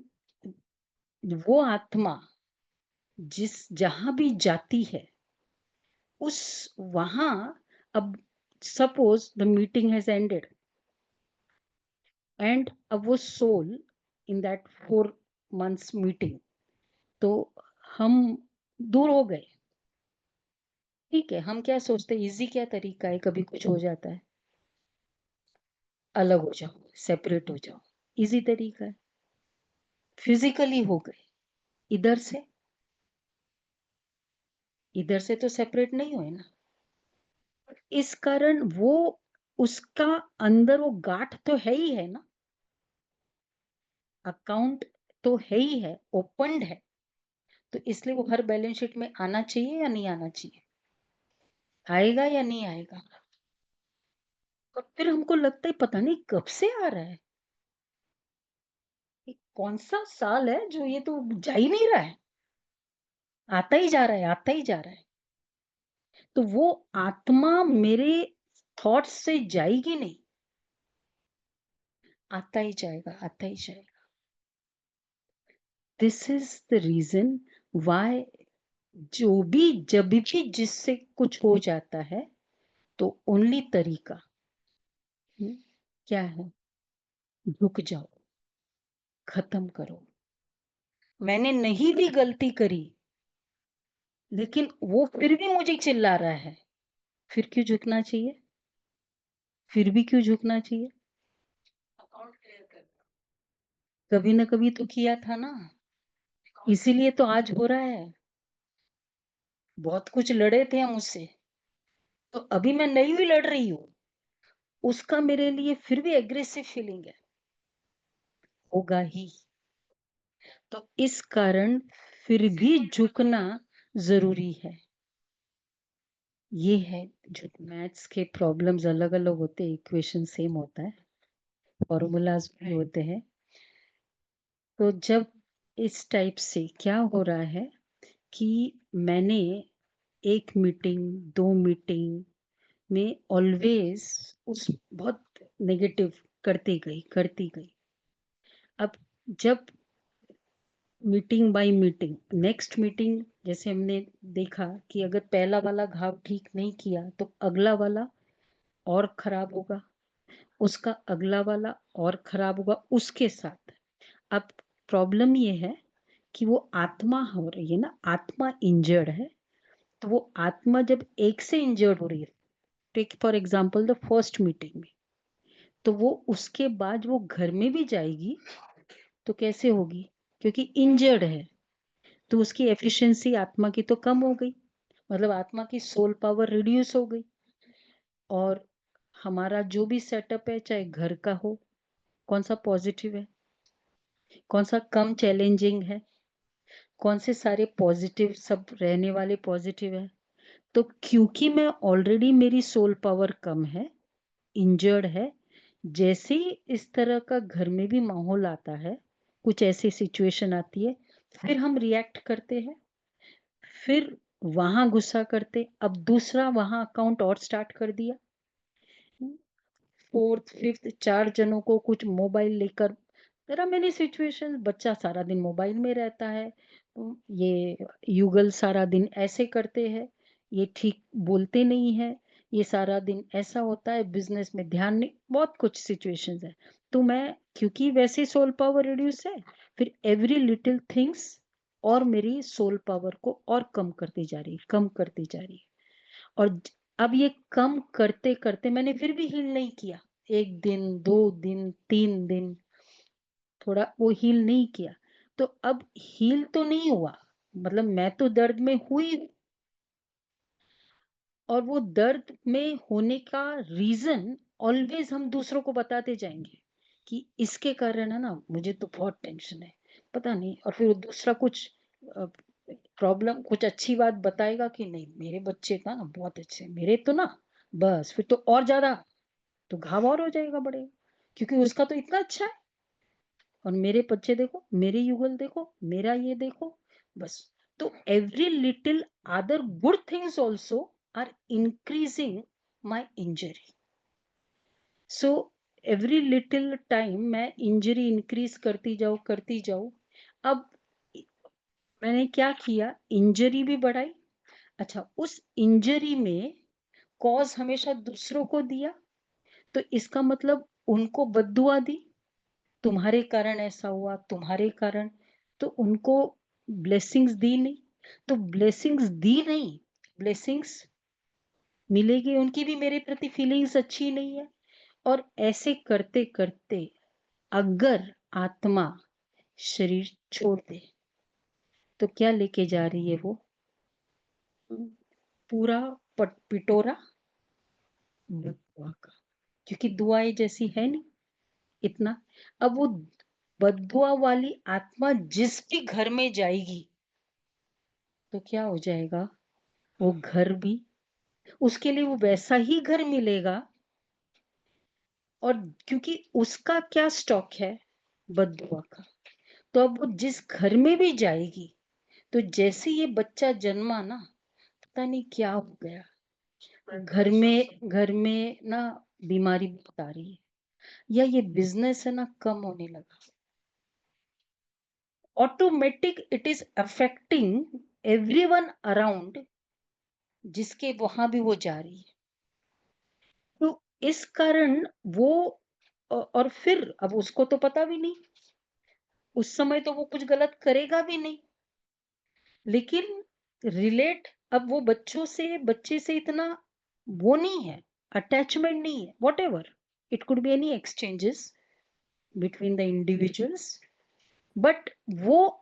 वो आत्मा जिस जहां भी जाती है, उस वहां, अब suppose the meeting has ended and अब वो soul in that 4 months meeting, तो हम दूर हो गए। ठीक है, हम क्या सोचते हैं, इजी क्या तरीका है, कभी कुछ हो जाता है, अलग हो जाओ, सेपरेट हो जाओ, इजी तरीका है। फिजिकली हो गए, इधर से तो सेपरेट नहीं हुए ना। इस कारण वो, उसका अंदर वो गांठ तो है ही है ना, अकाउंट तो है ही है, ओपनड है, तो इसलिए वो हर बैलेंस शीट में आना चाहिए या नहीं आना चाहिए? आएगा या नहीं आएगा? और फिर हमको लगता है पता नहीं कब से आ रहा है, ये कौन सा साल है जो ये तो जा ही नहीं रहा है, आता ही जा रहा है, आता ही जा रहा है। तो वो आत्मा मेरे थॉट्स से जाएगी नहीं, आता ही जाएगा, आता ही जाएगा। This is the reason why जो भी जब भी जिससे कुछ हो जाता है, तो ओनली तरीका क्या है? रुक जाओ, खत्म करो। मैंने नहीं भी गलती करी, लेकिन वो फिर भी मुझे चिल्ला रहा है, फिर क्यों झुकना चाहिए? फिर भी क्यों झुकना चाहिए? कभी ना कभी तो किया था ना, इसीलिए तो आज हो रहा है। बहुत कुछ लड़े थे हम उससे, तो अभी मैं नहीं भी लड़ रही हूँ, उसका मेरे लिए फिर भी एग्रेसिव फीलिंग है, होगा ही। तो इस कारण फिर भी झुकना जरूरी है। ये है, जो मैथ्स के प्रॉब्लम्स अलग अलग होते हैं, इक्वेशन सेम होता है, फॉर्मूलाज भी होते हैं। तो जब इस टाइप से क्या हो रहा है कि मैंने 1 मीटिंग 2 मीटिंग में ऑलवेज उस बहुत नेगेटिव करती गई। अब जब meeting by meeting, next meeting, जैसे हमने देखा कि अगर पहला वाला घाव ठीक नहीं किया तो अगला वाला और खराब होगा, उसका अगला वाला और खराब होगा उसके साथ। अब प्रॉब्लम ये है कि वो आत्मा हो रही है ना, आत्मा इंजर्ड है, तो वो आत्मा जब एक से इंजर्ड हो रही है, take for example the first meeting में, तो वो उसके बाद वो घर में भी जाएगी तो कैसे होगी? क्योंकि इंजर्ड है, तो उसकी एफिशिएंसी आत्मा की तो कम हो गई, मतलब आत्मा की सोल पावर रिड्यूस हो गई। और हमारा जो भी सेटअप है, चाहे घर का हो, कौन सा पॉजिटिव है, कौन सा कम चैलेंजिंग है, कौन से सारे पॉजिटिव, सब रहने वाले पॉजिटिव है? तो क्योंकि मैं ऑलरेडी, मेरी सोल पावर कम है, इंजर्ड है, जैसे ही इस तरह का घर में भी माहौल आता है, कुछ ऐसी सिचुएशन आती है, फिर हम रिएक्ट करते हैं, फिर वहां गुस्सा करते, अब दूसरा वहां अकाउंट और स्टार्ट कर दिया, फोर्थ फिफ्थ 4 जनों को कुछ मोबाइल लेकर, there are many situations, बच्चा सारा दिन मोबाइल में रहता है, ये युगल सारा दिन ऐसे करते हैं, ये ठीक बोलते नहीं है, ये सारा दिन ऐसा होता है, बिजनेस में ध्यान नहीं, बहुत कुछ सिचुएशंस है। तो मैं, क्योंकि वैसे सोल पावर रिड्यूस है, फिर एवरी लिटिल थिंग्स और मेरी सोल पावर को और कम करती जा रही है, कम करती जा रही है। और अब ये कम करते करते मैंने फिर भी हील नहीं किया, 1 दिन 2 दिन 3 दिन, थोड़ा वो हील नहीं किया, तो अब हील तो नहीं हुआ, मतलब मैं तो दर्द में हुई, और वो दर्द में होने का रीजन ऑलवेज हम दूसरों को बताते जाएंगे कि इसके कारण है ना, मुझे तो बहुत टेंशन है, पता नहीं, और फिर दूसरा कुछ प्रॉब्लम कुछ अच्छी बात बताएगा कि नहीं मेरे बच्चे का ना बहुत अच्छे, मेरे तो ना बस फिर तो और ज्यादा तो घाव और हो जाएगा बड़े, क्योंकि उसका तो इतना अच्छा है और मेरे बच्चे देखो, मेरे युगल देखो, मेरा ये देखो, बस। तो every little other good things also are increasing my injury. So every little time मैं इंजरी इंक्रीज करती जाऊं। अब मैंने क्या किया, इंजरी भी बढ़ाई। अच्छा, उस इंजरी में कॉज हमेशा दूसरों को दिया, तो इसका मतलब उनको बद्दुआ दी, तुम्हारे कारण ऐसा हुआ, तुम्हारे कारण। तो उनको ब्लेसिंग्स दी नहीं, तो ब्लेसिंग्स दी नहीं, ब्लेसिंग्स मिलेगी, उनकी भी मेरे प्रति फीलिंग्स अच्छी नहीं है। और ऐसे करते करते अगर आत्मा शरीर छोड़ दे तो क्या लेके जा रही है वो, पूरा पिटोरा बददुआ का, क्योंकि दुआएं जैसी है नहीं इतना। अब वो बददुआ वाली आत्मा जिस भी घर में जाएगी तो क्या हो जाएगा, वो घर भी उसके लिए वो वैसा ही घर मिलेगा। और क्योंकि उसका क्या स्टॉक है, बददुआ का, तो अब वो जिस घर में भी जाएगी, तो जैसे ये बच्चा जन्मा ना, पता नहीं क्या हो गया, घर में ना बीमारी बहुत आ रही है, या ये बिजनेस है ना कम होने लगा, automatic it is affecting everyone around, जिसके वहां भी वो जा रही है। तो इस कारण वो और फिर अब उसको तो पता भी नहीं, उस समय तो वो कुछ गलत करेगा भी नहीं, लेकिन रिलेट अब वो बच्चे से इतना वो नहीं है, अटैचमेंट नहीं है, what ever it could be any exchanges between the individuals. But वो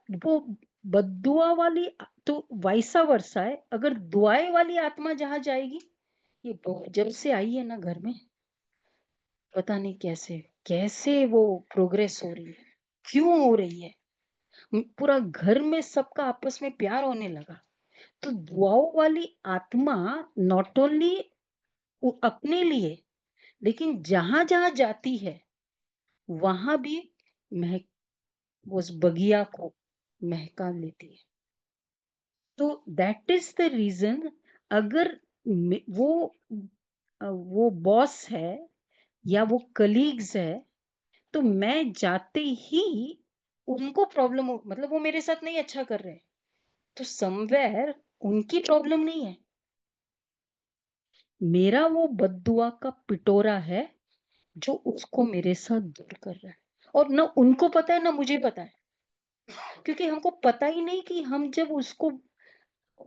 बद्दुआ वाली, तो वैसा वर्षा है, अगर दुआएं वाली आत्मा जहां जाएगी, ये जब से आई है ना घर में, पता नहीं कैसे कैसे वो प्रोग्रेस हो रही है, क्यों हो रही है, पूरा घर में सबका आपस में प्यार होने लगा। तो दुआओं वाली आत्मा नॉट ओनली अपने लिए, लेकिन जहां जहां जाती है वहां भी महक, उस बगिया को महका लेती है। तो दैट इज द रीजन, अगर वो बॉस है या वो कलीग्स है, तो मैं जाते ही उनको प्रॉब्लम हो, मतलब वो मेरे साथ नहीं अच्छा कर रहे, तो समवेयर उनकी प्रॉब्लम नहीं है, मेरा वो बद्दुआ का पिटोरा है जो उसको मेरे साथ दूर कर रहा है। और ना उनको पता है ना मुझे पता है, क्योंकि हमको पता ही नहीं कि हम जब उसको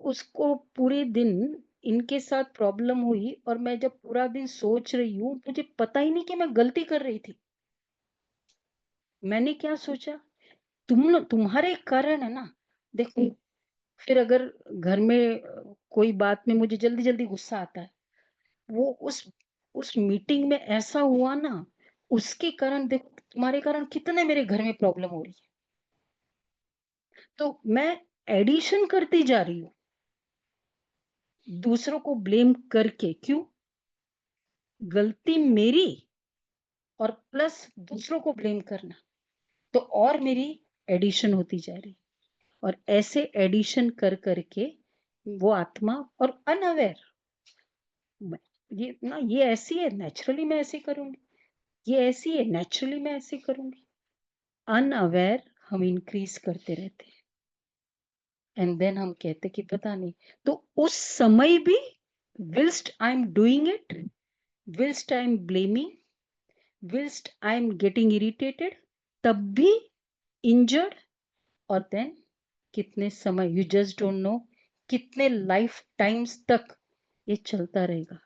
उसको पूरे दिन इनके साथ प्रॉब्लम हुई, और मैं जब पूरा दिन सोच रही हूँ, मुझे पता ही नहीं कि मैं गलती कर रही थी। मैंने क्या सोचा, तुम्हारे कारण है ना, देखो, फिर अगर घर में कोई बात में मुझे जल्दी जल्दी गुस्सा आता है, वो उस मीटिंग में ऐसा हुआ ना, उसके कारण देखो तुम्हारे कारण कितने मेरे घर में प्रॉब्लम हो रही है। तो मैं एडिशन करती जा रही हूँ दूसरों को ब्लेम करके, क्यों, गलती मेरी और प्लस दूसरों को ब्लेम करना, तो और मेरी एडिशन होती जा रही, और ऐसे एडिशन कर करके वो आत्मा, और अनअवेयर, ये ना ये ऐसी है नेचुरली मैं ऐसे करूंगी, ये ऐसी है नेचुरली मैं ऐसे करूंगी, अनअवेयर हम इंक्रीज करते रहते हैं। एंड देन हम कहते कि पता नहीं, तो उस समय भी whilst I am doing it, whilst I am blaming, whilst I am getting irritated, तब भी इंजर्ड। और देन कितने समय, यू जस्ट डोंट नो कितने लाइफ टाइम्स तक ये चलता रहेगा।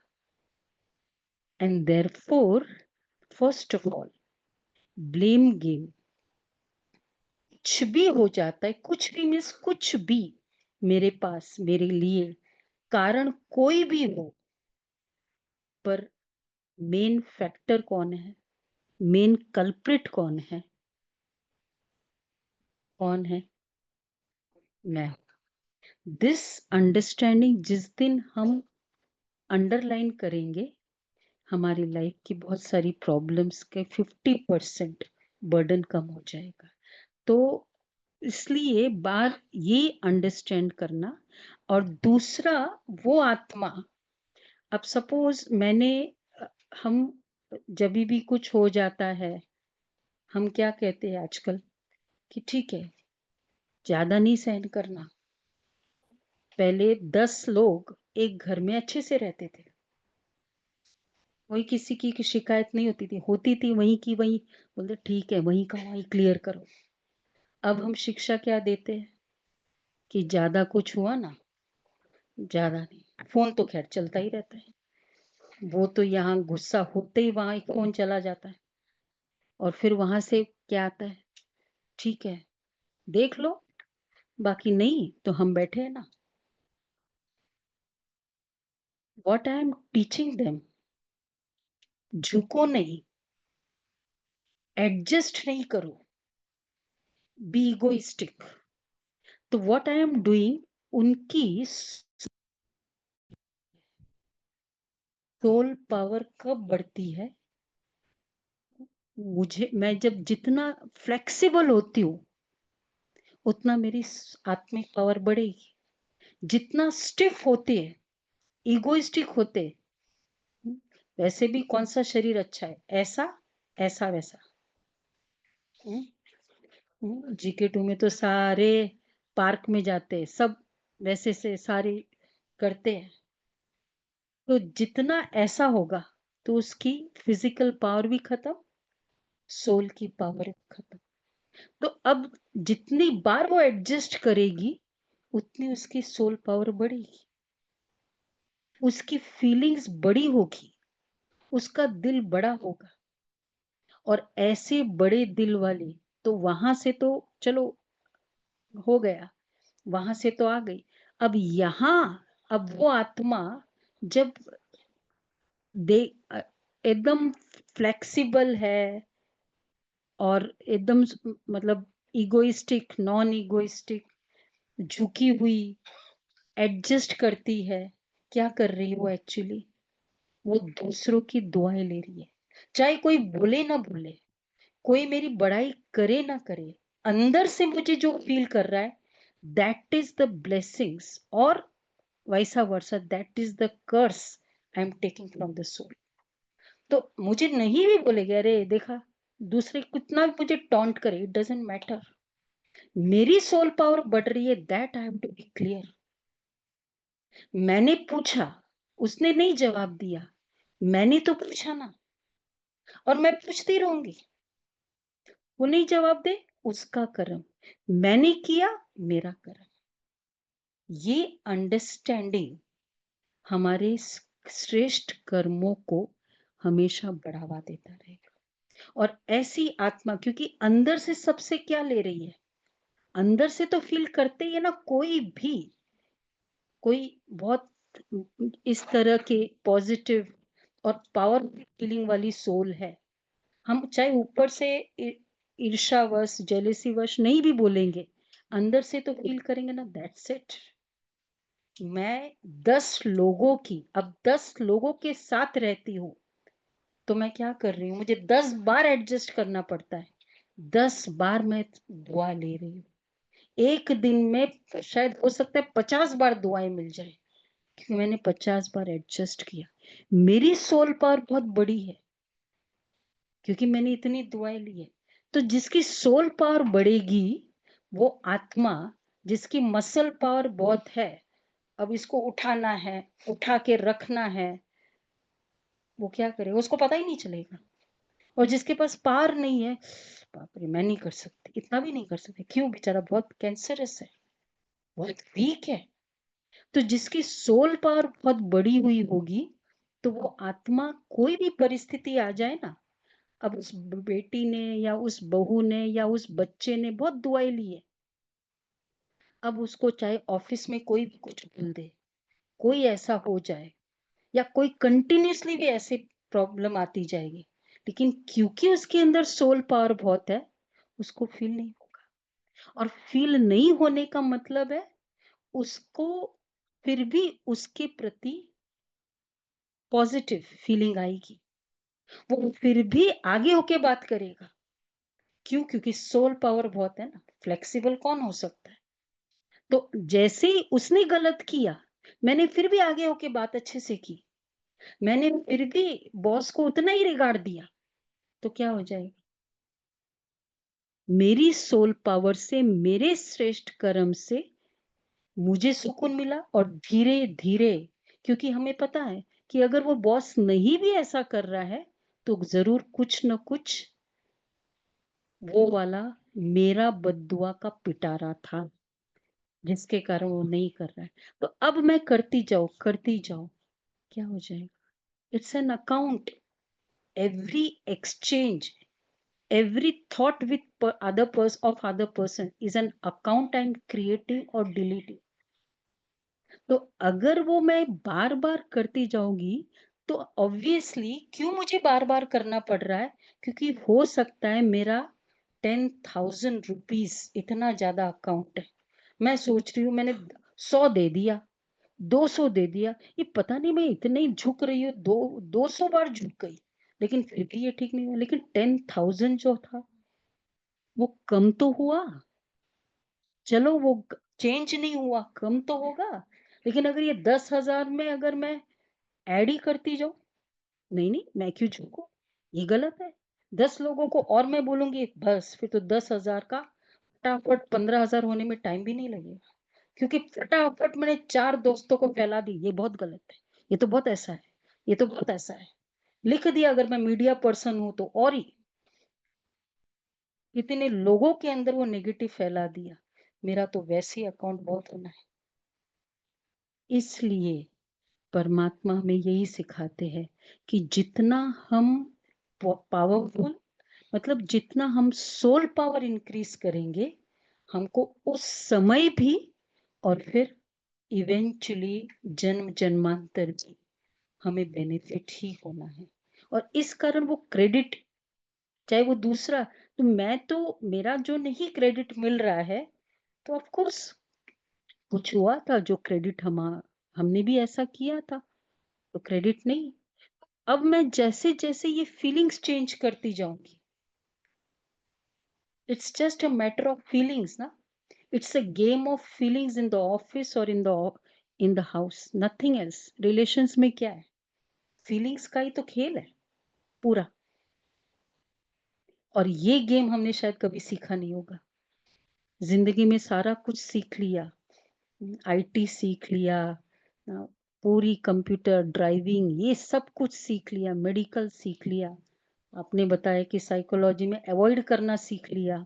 And therefore first of all blame game, कुछ भी हो जाता है, कुछ भी मीन्स कुछ भी मेरे पास मेरे लिए कारण कोई भी हो, पर मेन फैक्टर कौन है, मेन कल्प्रिट कौन है, कौन है, मैं। दिस अंडरस्टैंडिंग जिस दिन हम अंडरलाइन करेंगे, हमारी लाइफ की बहुत सारी प्रॉब्लम्स के 50% बर्डन कम हो जाएगा। तो इसलिए बार ये अंडरस्टैंड करना। और दूसरा, वो आत्मा, अब सपोज हम जब भी कुछ हो जाता है, हम क्या कहते हैं आजकल कि ठीक है, ज्यादा नहीं सहन करना। पहले 10 लोग एक घर में अच्छे से रहते थे, कोई किसी की शिकायत नहीं होती थी वहीं की वहीं, बोलते ठीक है वहीं का वहीं क्लियर करो। अब हम शिक्षा क्या देते हैं कि ज्यादा कुछ हुआ ना, ज्यादा नहीं, फोन तो खैर चलता ही रहता है, वो तो यहाँ गुस्सा होते ही वहां एक फोन चला जाता है, और फिर वहां से क्या आता है, ठीक है देख लो, बाकी नहीं तो हम बैठे हैं ना। What I am teaching them, झुको नहीं, एडजस्ट नहीं करो, बी इगोइस्टिक। तो व्हाट आई एम डूइंग, उनकी सोल पावर कब बढ़ती है, मैं जब जितना फ्लेक्सिबल होती हूँ उतना मेरी आत्मिक पावर बढ़ेगी। जितना स्टिफ होते हैं, इगोइस्टिक होते, वैसे भी कौन सा शरीर अच्छा है, ऐसा ऐसा वैसा। GK2 में तो सारे पार्क में जाते हैं, सब वैसे से सारे करते हैं। तो जितना ऐसा होगा तो उसकी फिजिकल पावर भी खत्म, सोल की पावर भी खत्म। तो अब जितनी बार वो एडजस्ट करेगी उतनी उसकी सोल पावर बढ़ेगी, उसकी फीलिंग्स बड़ी होगी, उसका दिल बड़ा होगा। और ऐसे बड़े दिल वाली, तो वहां से तो चलो हो गया, वहां से तो आ गई। अब यहाँ, अब वो आत्मा जब दे एकदम फ्लेक्सिबल है और एकदम मतलब इगोइस्टिक, नॉन इगोइस्टिक, झुकी हुई, एडजस्ट करती है, क्या कर रही है वो एक्चुअली, वो दूसरों की दुआएं ले रही है। चाहे कोई बोले ना बोले, कोई मेरी बड़ाई करे ना करे, अंदर से मुझे जो फील कर रहा है, दैट इज द ब्लेसिंग्स, और vice versa, that is the curse I am taking from the soul. तो मुझे नहीं भी बोलेगा, अरे देखा, दूसरे कितना भी मुझे टॉन्ट करे, इट डजेंट मैटर, मेरी सोल पावर बढ़ रही है, that I have to be clear. मैंने पूछा, उसने नहीं जवाब दिया, मैंने तो पूछा ना, और मैं पूछती रहूंगी, वो नहीं जवाब दे, उसका कर्म, मैंने किया, मेरा कर्म। ये अंडरस्टैंडिंग हमारे श्रेष्ठ कर्मों को हमेशा बढ़ावा देता रहेगा। और ऐसी आत्मा, क्योंकि अंदर से सबसे क्या ले रही है, अंदर से तो फील करते ही है ना, कोई बहुत इस तरह के पॉजिटिव और पावर फीलिंग वाली सोल है, हम चाहे ऊपर से ईर्ष्यावश जेलेसीवश नहीं भी बोलेंगे, अंदर से तो फील करेंगे ना, दैट्स इट। मैं 10 लोगों के साथ रहती हूँ, तो मैं क्या कर रही हूँ, मुझे 10 बार एडजस्ट करना पड़ता है, 10 बार मैं दुआ ले रही हूँ। एक दिन में शायद हो सकता है 50 बार दुआएं मिल जाए, क्योंकि मैंने 50 बार एडजस्ट किया। मेरी सोल पावर बहुत बड़ी है, क्योंकि मैंने इतनी दुआएं ली है। तो जिसकी सोल पावर बढ़ेगी, वो आत्मा, जिसकी मसल पावर बहुत है, अब इसको उठाना है, उठा के रखना है, वो क्या करेगा, उसको पता ही नहीं चलेगा। और जिसके पास पावर नहीं है, बाप रे मैं नहीं कर सकती, इतना भी नहीं कर सकती, क्यों, बेचारा बहुत कैंसरस है, बहुत वीक है। तो जिसकी सोल पावर बहुत बड़ी हुई होगी, तो वो आत्मा कोई भी परिस्थिति आ जाए ना, अब उस बेटी ने या उस बहू ने या उस बच्चे ने बहुत दुआएं ली है, अब उसको चाहे ऑफिस में कोई भी कुछ बोल दे, कोई ऐसा हो जाए, या कोई कंटिन्यूअसली भी ऐसे प्रॉब्लम आती जाएगी, लेकिन क्योंकि उसके अंदर सोल पावर बहुत है, उसको फील नहीं होगा। और फील नहीं होने का मतलब है उसको फिर भी उसके प्रति पॉजिटिव फीलिंग आएगी, वो फिर भी आगे होके बात करेगा। क्यों? क्योंकि सोल पावर बहुत है ना, फ्लेक्सिबल कौन हो सकता है? तो जैसे ही उसने गलत किया, मैंने फिर भी आगे होके बात अच्छे से की, मैंने फिर भी बॉस को उतना ही रिगार्ड दिया, तो क्या हो जाएगा? मेरी सोल पावर से, मेरे श्रेष्ठ कर्म से मुझे सुकून मिला, और धीरे धीरे, क्योंकि हमें पता है कि अगर वो बॉस नहीं भी ऐसा कर रहा है तो जरूर कुछ न कुछ वो वाला मेरा बद्दुआ का पिटारा था, जिसके कारण वो नहीं कर रहा है। तो अब मैं करती जाऊं, क्या हो जाएगा? It's an account. Every exchange, every thought with other person is an account I'm creating or deleting. तो अगर वो मैं बार बार करती जाऊंगी, तो ऑब्वियसली क्यों मुझे बार बार करना पड़ रहा है? क्योंकि हो सकता है मेरा 10,000 रुपीज इतना ज्यादा अकाउंट है, मैं सोच रही हूँ मैंने 100 दे दिया, 200 दे दिया, ये पता नहीं मैं इतने ही झुक रही हूँ, 200 बार झुक गई, लेकिन फिर भी ये ठीक नहीं हुआ। लेकिन 10,000 जो था वो कम तो हुआ, चलो वो चेंज नहीं हुआ, कम तो होगा। लेकिन अगर ये 10,000 में अगर मैं ऐड ही करती जाऊं, नहीं नहीं, मैं क्यों झुकूं, ये गलत है। 10 लोगों को और मैं बोलूंगी, बस फिर तो 10,000 का फटाफट 15,000 होने में टाइम भी नहीं लगेगा, क्योंकि फटाफट मैंने 4 दोस्तों को फैला दी। ये बहुत गलत है, ये तो बहुत ऐसा है, ये तो बहुत ऐसा है, लिख दिया। अगर मैं मीडिया पर्सन हूं तो और ही इतने लोगों के अंदर वो नेगेटिव फैला दिया, मेरा तो वैसे ही अकाउंट बहुत होना है। इसलिए परमात्मा हमें यही सिखाते हैं कि जितना हम पावरफुल, मतलब जितना हम सोल पावर इंक्रीज करेंगे, हमको उस समय भी, और फिर इवेंचुअली जन्म जन्मांतर भी हमें बेनिफिट ही होना है। और इस कारण वो क्रेडिट, चाहे वो दूसरा, तो मैं तो, मेरा जो नहीं क्रेडिट मिल रहा है, तो ऑफ कोर्स कुछ हुआ था जो क्रेडिट हमने भी ऐसा किया था, तो क्रेडिट नहीं। अब मैं जैसे जैसे ये फीलिंग्स चेंज करती जाऊंगी, it's just a matter of feelings ना, it's a game of feelings in the office और in the house, nothing else. Relations में क्या है? फीलिंग्स का ही तो खेल है पूरा। और ये गेम हमने शायद कभी सीखा नहीं होगा। जिंदगी में सारा कुछ सीख लिया, आईटी सीख लिया, पूरी कंप्यूटर ड्राइविंग ये सब कुछ सीख लिया, मेडिकल सीख लिया, आपने बताया कि साइकोलॉजी में अवॉइड करना सीख लिया,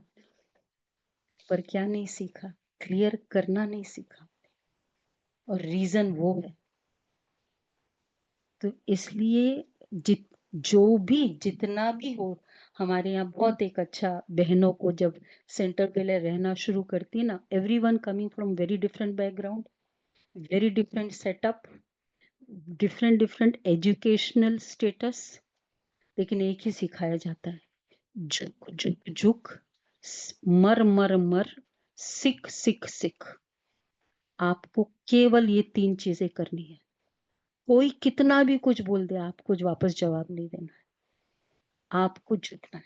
पर क्या नहीं सीखा? क्लियर करना नहीं सीखा। और रीजन वो है, तो इसलिए जो भी जितना भी हो, हमारे यहाँ बहुत एक अच्छा, बहनों को जब सेंटर पे ले रहना शुरू करती है ना, everyone coming from very different background, very different setup, different different educational status, लेकिन एक ही सिखाया जाता है, झुक झुक झुक, मर मर मर, सिख सिख सिख। आपको केवल ये 3 चीजें करनी है। कोई कितना भी कुछ बोल दे, आपको वापस जवाब नहीं देना है, आपको झुकना है,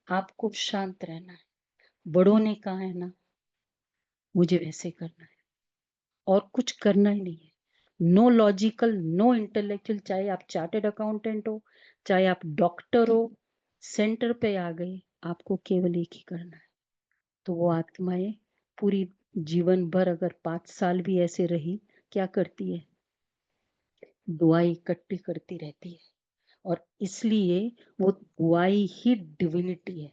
आपको शांत रहना है। बड़ों ने कहा है ना, मुझे वैसे करना है, और कुछ करना ही नहीं है। नो लॉजिकल, नो इंटेलेक्चुअल, चाहे आप चार्टेड अकाउंटेंट हो, चाहे आप डॉक्टर हो, सेंटर पे आ गए, आपको केवल एक ही करना है। तो वो आत्माएं पूरी जीवन भर, अगर 5 साल भी ऐसे रही, क्या करती है? दुआएं इकट्ठी करती रहती है। और इसलिए वो दुआई ही डिविनिटी है।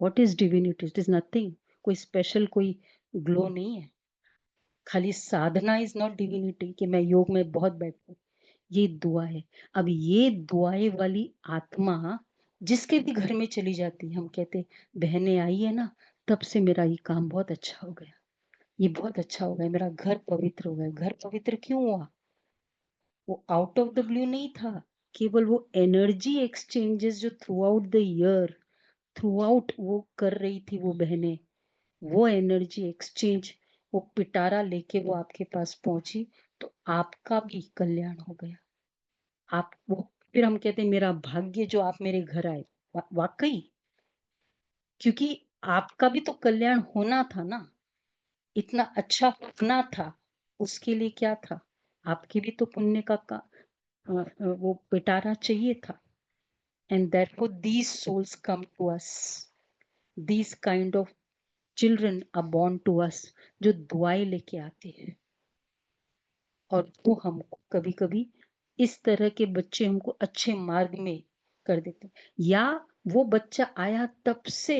What is divinity? It is nothing, कोई स्पेशल, कोई ग्लो नहीं है। खाली साधना इज नॉट डिविनिटी कि मैं योग में बहुत बैठूं, ये दुआ है। अब ये दुआएं वाली आत्मा जिसके भी घर में चली जाती है, हम कहते बहनें आई है ना, तब से मेरा ये काम बहुत अच्छा हो गया, ये बहुत अच्छा हो गया, मेरा घर पवित्र हो गया। घर पवित्र क्यों हुआ? वो आउट ऑफ द ब्लू नहीं था, केवल वो एनर्जी एक्सचेंजेस जो through out the year, through out वो कर रही थी वो बहनें, वो एनर्जी एक्सचेंज वो पिटारा लेके वो आपके पास पहुंची, तो आपका भी कल्याण हो गया। आप वो फिर हम कहते हैं मेरा भाग्य जो आप मेरे घर आए। वाकई, क्योंकि आपका भी तो कल्याण होना था ना, इतना अच्छा होना था, उसके लिए क्या था, आपके भी तो पुण्य का वो पिटारा चाहिए था। And therefore these souls come to us, these kind of children are born to us, जो दुआएं लेके आते हैं। और वो हमको कभी कभी इस तरह के बच्चे हमको अच्छे मार्ग में कर देते हैं। या वो बच्चा आया तब से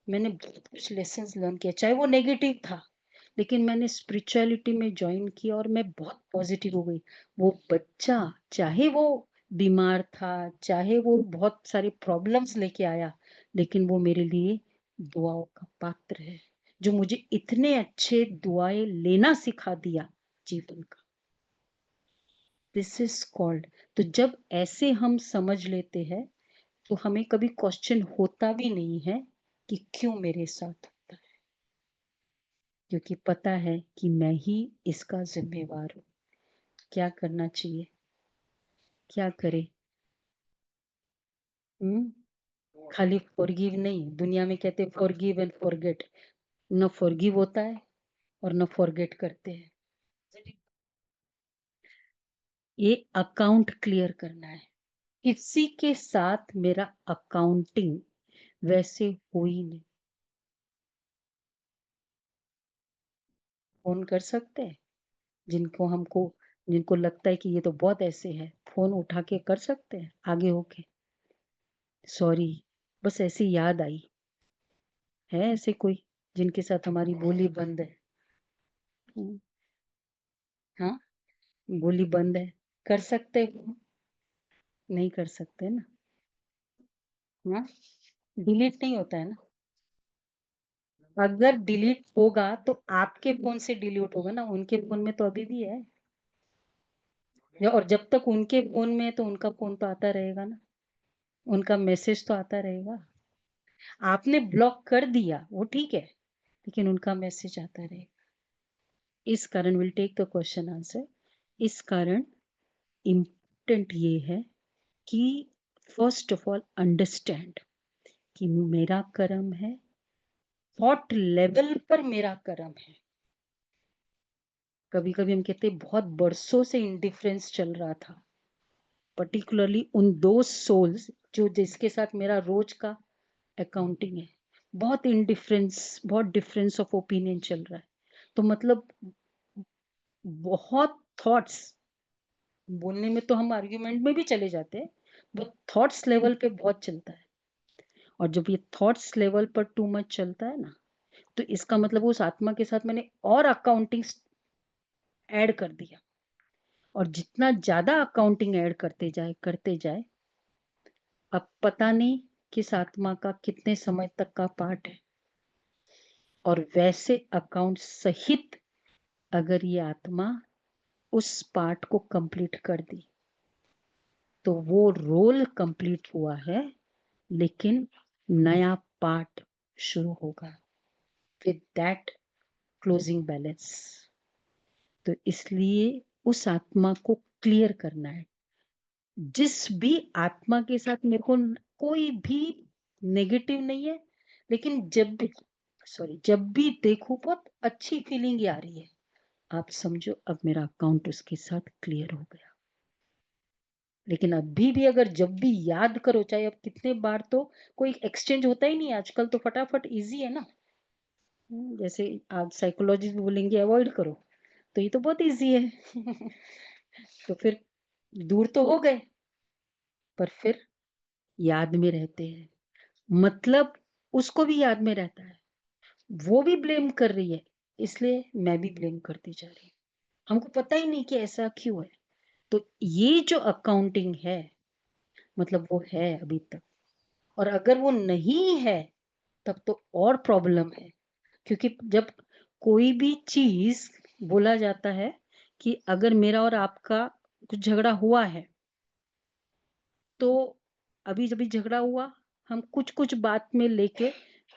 मैंने बहुत कुछ लेसन्स लर्न किया, चाहे वो नेगेटिव था, लेकिन मैंने स्पिरिचुअलिटी में ज्वाइन किया और मैं बहुत पॉजिटिव हो गई। वो बच्चा चाहे वो बीमार था, चाहे वो बहुत सारे प्रॉब्लम्स लेके आया, लेकिन वो मेरे लिए दुआओं का पात्र है, जो मुझे इतने अच्छे दुआएं लेना सिखा दिया जीवन का। This is called. तो जब ऐसे हम समझ लेते हैं, तो हमें कभी क्वेश्चन होता भी नहीं है कि क्यों मेरे साथ होता है, क्योंकि पता है कि मैं ही इसका जिम्मेवार हूं। क्या करना चाहिए, क्या करे? खाली फॉरगिव नहीं, दुनिया में कहते फॉरगिव एंड फॉरगेट। न फॉरगिव होता है और न फॉरगेट करते हैं। ये अकाउंट क्लियर करना है। किसी के साथ मेरा अकाउंटिंग वैसे हो ही नहीं। फोन कर सकते हैं जिनको लगता है कि ये तो बहुत ऐसे है, फोन उठा के कर सकते हैं आगे होके, सॉरी बस ऐसी याद आई। है ऐसे कोई जिनके साथ हमारी बोली बंद है? हाँ, बोली बंद है, कर सकते हो? नहीं कर सकते ना। हाँ, डिलीट नहीं होता है ना। अगर डिलीट होगा तो आपके फोन से डिलीट होगा ना, उनके फोन में तो अभी भी है। और जब तक उनके फोन में है तो उनका फोन तो आता रहेगा ना, उनका मैसेज तो आता रहेगा। आपने ब्लॉक कर दिया वो ठीक है, लेकिन उनका मैसेज आता रहेगा। इस कारण will take the question answer. इस कारण इम्पोर्टेंट ये है कि फर्स्ट ऑफ ऑल अंडरस्टैंड कि मेरा कर्म है, व्हाट लेवल पर मेरा कर्म है। कभी कभी हम कहते हैं बहुत बरसों से इंडिफरेंस चल रहा था, पर्टिकुलरली उन दो सोल्स जो जिसके साथ मेरा रोज का अकाउंटिंग है, बहुत इंडिफरेंस, बहुत डिफरेंस ऑफ ओपिनियन चल रहा है। तो मतलब बहुत थॉट्स, बोलने में तो हम आर्ग्यूमेंट में भी चले जाते हैं, वो थॉट्स लेवल पे बहुत चलता है। और जब ये थॉट्स लेवल पर टू मच चलता है ना, तो इसका मतलब उस आत्मा के साथ मैंने और अकाउंटिंग ऐड कर दिया। और जितना ज्यादा अकाउंटिंग ऐड करते जाए, अब पता नहीं किस आत्मा का कितने समय तक का पार्ट है। और वैसे अकाउंट सहित अगर ये आत्मा उस पार्ट को कंप्लीट कर दी, तो वो रोल कंप्लीट हुआ है, लेकिन नया पार्ट शुरू होगा विद दैट क्लोजिंग बैलेंस। तो इसलिए उस आत्मा को क्लियर करना है। जिस भी आत्मा के साथ मेरे को कोई भी नेगेटिव नहीं है, लेकिन जब भी देखो बहुत अच्छी फीलिंग आ रही है, आप समझो अब मेरा अकाउंट उसके साथ क्लियर हो गया। लेकिन अभी भी अगर जब भी याद करो, चाहे अब कितने बार, तो कोई एक्सचेंज होता ही नहीं आजकल, तो फटाफट इजी है ना। जैसे आज साइकोलॉजी बोलेंगे अवॉइड करो, तो ये तो बहुत इजी है। तो फिर दूर तो हो गए, पर फिर याद में रहते हैं। मतलब उसको भी याद में रहता है, वो भी ब्लेम कर रही है, इसलिए मैं भी ब्लेम करती जा रही हूँ। हमको पता ही नहीं कि ऐसा क्यों है। तो ये जो अकाउंटिंग है, मतलब वो है अभी तक। और अगर वो नहीं है, तब तो और प्रॉब्लम है। क्योंकि जब कोई भी चीज बोला जाता है कि अगर मेरा और आपका कुछ झगड़ा हुआ है, तो अभी जब भी झगड़ा हुआ, हम कुछ कुछ बात में लेके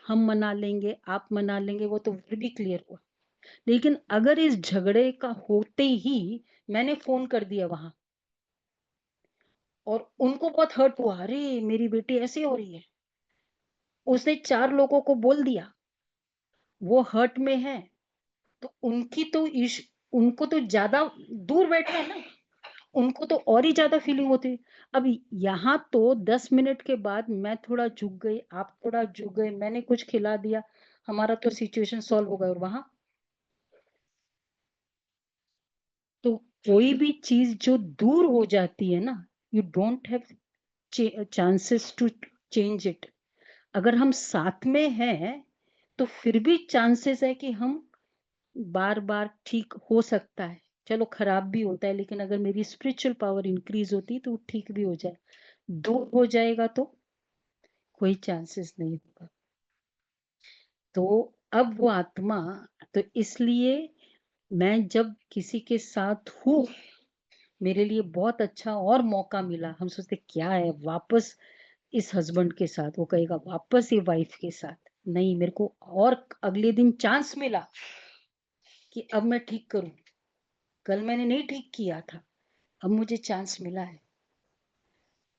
हम मना लेंगे, आप मना लेंगे, वो तो फिर भी क्लियर हुआ। लेकिन अगर इस झगड़े का होते ही मैंने फोन कर दिया वहां और उनको बहुत हर्ट हुआ, अरे मेरी बेटी ऐसी हो रही है, उसने 4 लोगों को बोल दिया, वो हर्ट में है, तो उनको तो ज्यादा दूर बैठे हैं ना, उनको तो और ही ज्यादा फीलिंग होती है। अब यहाँ तो 10 मिनट के बाद मैं थोड़ा झुक गई, आप थोड़ा झुक गए, मैंने कुछ खिला दिया, हमारा तो सिचुएशन सॉल्व हो गया। और वहां तो कोई भी चीज जो दूर हो जाती है ना, you don't have chances to change it. अगर हम साथ में हैं तो फिर भी चांसेस है कि हम बार बार ठीक हो सकता है, चलो खराब भी होता है, लेकिन अगर मेरी स्पिरिचुअल पावर इंक्रीज होती तो ठीक भी हो जाए। दूर हो जाएगा तो कोई चांसेस नहीं होगा। तो अब वो आत्मा, तो इसलिए मैं जब किसी के साथ हूँ, मेरे लिए बहुत अच्छा और मौका मिला, हम सोचते क्या है वापस इस हस्बैंड के साथ, वो कहेगा वापस ये वाइफ के साथ, नहीं मेरे को और अगले दिन चांस मिला कि अब मैं ठीक करूं, कल मैंने नहीं ठीक किया था, अब मुझे चांस मिला है।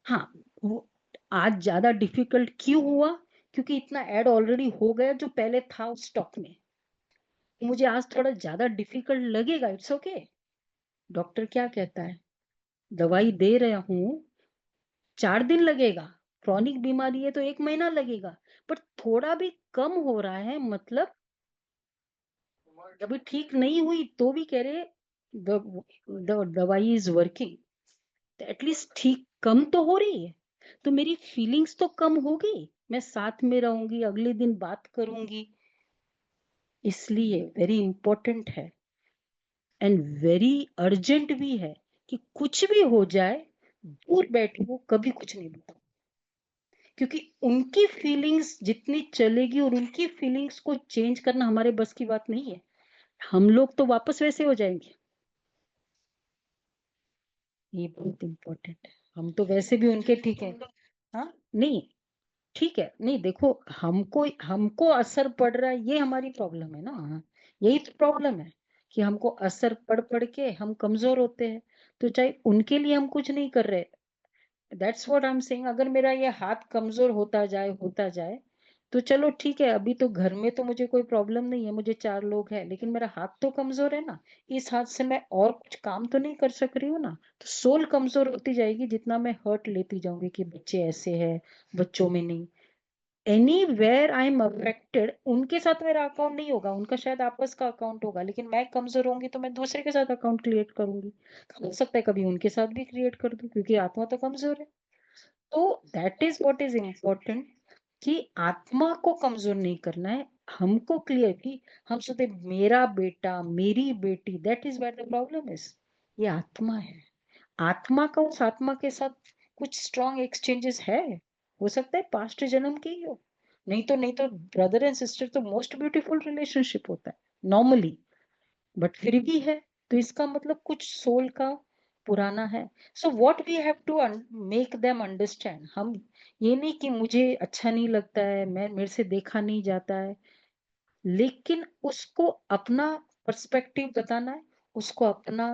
हाँ, वो आज ज्यादा डिफिकल्ट क्यों हुआ, क्योंकि इतना ऐड ऑलरेडी हो गया जो पहले था उस स्टॉक में, मुझे आज थोड़ा ज्यादा डिफिकल्ट लगेगा, इट्स ओके। डॉक्टर क्या कहता है, दवाई दे रहा हूं, 4 दिन लगेगा, क्रॉनिक बीमारी है तो 1 महीना लगेगा, पर थोड़ा भी कम हो रहा है, मतलब अभी ठीक नहीं हुई तो भी कह रहे दवाई इज वर्किंग, एटलीस्ट ठीक कम तो हो रही है, तो मेरी फीलिंग्स तो कम होगी, मैं साथ में रहूंगी, अगले दिन बात करूंगी। इसलिए वेरी इंपॉर्टेंट है एंड वेरी अर्जेंट भी है कि कुछ भी हो जाए, दूर बैठे हो कभी कुछ नहीं बताओ, क्योंकि उनकी फीलिंग्स जितनी चलेगी और उनकी फीलिंग्स को चेंज करना हमारे बस की बात नहीं है, हम लोग तो वापस वैसे हो जाएंगे। ये बहुत इंपॉर्टेंट है, हम तो वैसे भी उनके ठीक है। हाँ, नहीं ठीक है, नहीं देखो, हमको हमको असर पड़ रहा है, ये हमारी प्रॉब्लम है ना। हाँ, यही तो प्रॉब्लम है कि हमको असर पड़ पड़ के हम कमजोर होते हैं, तो चाहे उनके लिए हम कुछ नहीं कर रहे, that's what I am saying. अगर मेरा ये हाथ कमजोर होता जाए तो चलो ठीक है, अभी तो घर में तो मुझे कोई प्रॉब्लम नहीं है, मुझे 4 लोग हैं, लेकिन मेरा हाथ तो कमजोर है ना, इस हाथ से मैं और कुछ काम तो नहीं कर सक रही हूँ ना, तो सोल कमजोर होती जाएगी जितना मैं हर्ट लेती जाऊंगी कि बच्चे ऐसे हैं, बच्चों में नहीं, anywhere I am affected, उनके साथ मेरा अकाउंट नहीं होगा, उनका शायद आपस का अकाउंट होगा, लेकिन मैं कमजोर होंगी तो मैं दूसरे के साथ अकाउंट क्रिएट करूंगी, हो सकता है कभी उनके साथ भी क्रिएट कर दूं, क्योंकि आत्मा तो कमजोर है। तो that is what is important, कि आत्मा को कमजोर नहीं करना है, हमको क्लियर कि हम सोचते मेरा बेटा मेरी बेटी, that is where the problem is, ये आत्मा है, आत्मा का उस आत्मा के साथ कुछ स्ट्रॉन्ग एक्सचेंजेस है, हो सकता है पास्ट जन्म के ही हो, नहीं तो ब्रदर एंड सिस्टर तो मोस्ट ब्यूटीफुल रिलेशनशिप होता है नॉर्मली, बट फिर भी है, तो इसका मतलब कुछ सोल का पुराना है। So what we have to make them understand, हम ये नहीं कि मुझे अच्छा नहीं लगता है, मैं मेरे से देखा नहीं जाता है, लेकिन उसको अपना पर्सपेक्टिव बताना है, उसको अपना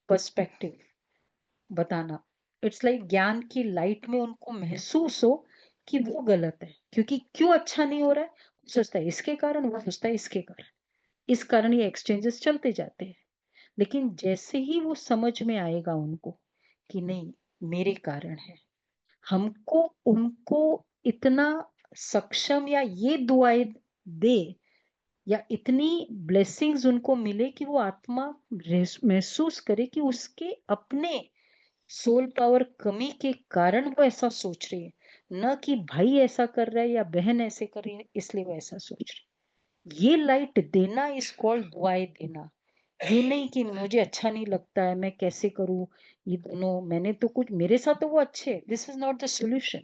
पर्सपेक्टिव बताना, इट्स लाइक ज्ञान की लाइट में उनको महसूस हो कि वो गलत है, क्योंकि क्यों अच्छा नहीं हो रहा है, वो सोचता है इसके कारण, वो सोचता है इसके कारण, इस कारण ये एक्सचेंजेस चलते जाते हैं। लेकिन जैसे ही वो समझ में आएगा उनको कि नहीं मेरे कारण है, हमको उनको इतना सक्षम या ये दुआएं दे या इतनी ब्लेसिंग्स उनको मिले कि वो आत्मा महसूस करे कि उसके अपने सोल पावर कमी के कारण वो ऐसा सोच रही है, न कि भाई ऐसा कर रहा है या बहन ऐसे कर रही है इसलिए वो ऐसा सोच रही है। ये लाइट देना इज कॉल्ड दुआएं देना, ये नहीं कि मुझे अच्छा नहीं लगता है मैं कैसे करूं, ये दोनों मैंने तो कुछ मेरे साथ तो वो अच्छे, this is not the solution.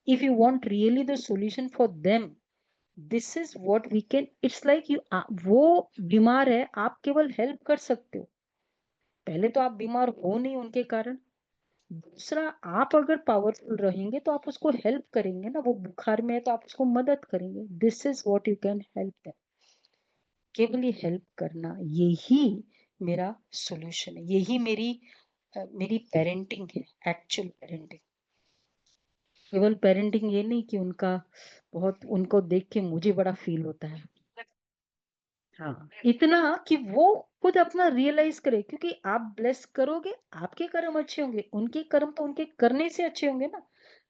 If you want really the solution for them, this is what we can, it's like you, वो बीमार है, आप केवल हेल्प कर सकते हो, पहले तो आप बीमार हो नहीं उनके कारण, दूसरा आप अगर पावरफुल रहेंगे तो आप उसको हेल्प करेंगे ना, वो बुखार में है तो आप उसको मदद करेंगे, this is what you can help them. केवल ये हेल्प करना, यही मेरा सॉल्यूशन है, यही मेरी पेरेंटिंग है, एक्चुअल पेरेंटिंग। केवल पेरेंटिंग ये नहीं कि उनको देख के मुझे बड़ा फील होता है, हाँ, इतना कि वो खुद अपना रियलाइज करे, क्योंकि आप ब्लेस करोगे, आपके कर्म अच्छे होंगे, उनके कर्म तो उनके करने से अच्छे होंगे ना,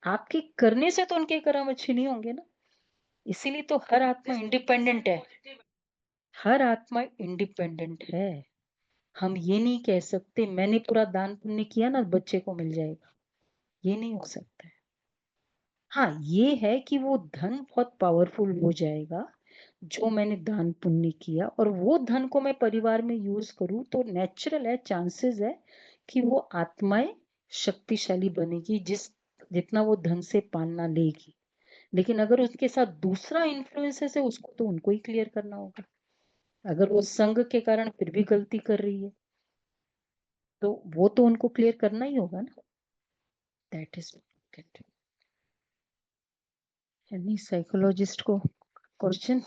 आपके करने से तो उनके कर्म अच्छे नहीं होंगे ना। इसीलिए तो हर आत्मा इंडिपेंडेंट है, हर आत्मा इंडिपेंडेंट है। हम ये नहीं कह सकते मैंने पूरा दान पुण्य किया ना बच्चे को मिल जाएगा, ये नहीं हो सकता है। हाँ, ये है कि वो धन बहुत पावरफुल हो जाएगा जो मैंने दान पुण्य किया, और वो धन को मैं परिवार में यूज करूं तो नेचुरल है, चांसेस है कि वो आत्माएं शक्तिशाली बनेगी, जितना वो धन से पालना लेगी। लेकिन अगर उसके साथ दूसरा इन्फ्लुएंसेस है, उसको तो उनको ही क्लियर करना होगा। अगर वो संग के कारण फिर भी गलती कर रही है, तो वो तो उनको क्लियर करना ही होगा ना। दैट इज एनी साइकोलॉजिस्ट को क्वेश्चन।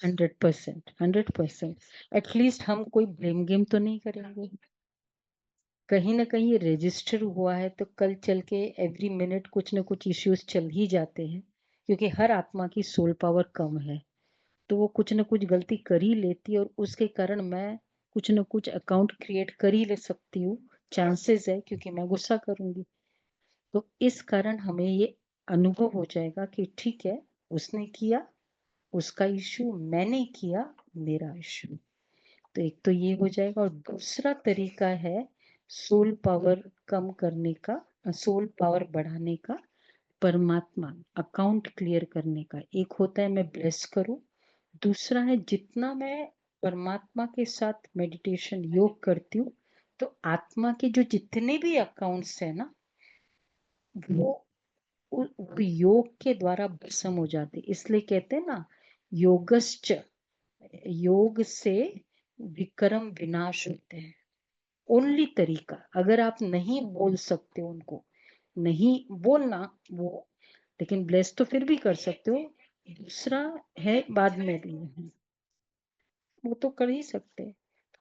Hundred percent, 100%। एटलीस्ट हम कोई ब्लेम गेम तो नहीं करेंगे। कहीं ना कहीं रजिस्टर हुआ है तो कल चल के एवरी मिनट कुछ ना कुछ इश्यूज चल ही जाते हैं, क्योंकि हर आत्मा की सोल पावर कम है, तो वो कुछ ना कुछ गलती कर ही लेती है, और उसके कारण मैं कुछ ना कुछ अकाउंट क्रिएट कर ही ले सकती हूँ, चांसेस है, क्योंकि मैं गुस्सा करूंगी। तो इस कारण हमें ये अनुभव हो जाएगा कि ठीक है, उसने किया, उसका इश्यू, मैंने किया, मेरा इश्यू। तो एक तो ये हो जाएगा, और दूसरा तरीका है सोल पावर कम करने का, सोल पावर बढ़ाने का, परमात्मा अकाउंट क्लियर करने का। एक होता है मैं ब्लेस करूं, दूसरा है जितना मैं परमात्मा के साथ मेडिटेशन योग करती हूँ, तो आत्मा के जो जितने भी अकाउंट्स है ना, वो वो योग के द्वारा भस्म हो जाते, इसलिए कहते हैं ना, योगश्च, योग से विक्रम विनाश होते हैं। ओनली तरीका, अगर आप नहीं बोल सकते उनको, नहीं बोलना वो, लेकिन ब्लेस तो फिर भी कर सकते हो, दूसरा है बाद में भी, वो तो कर ही सकते हैं।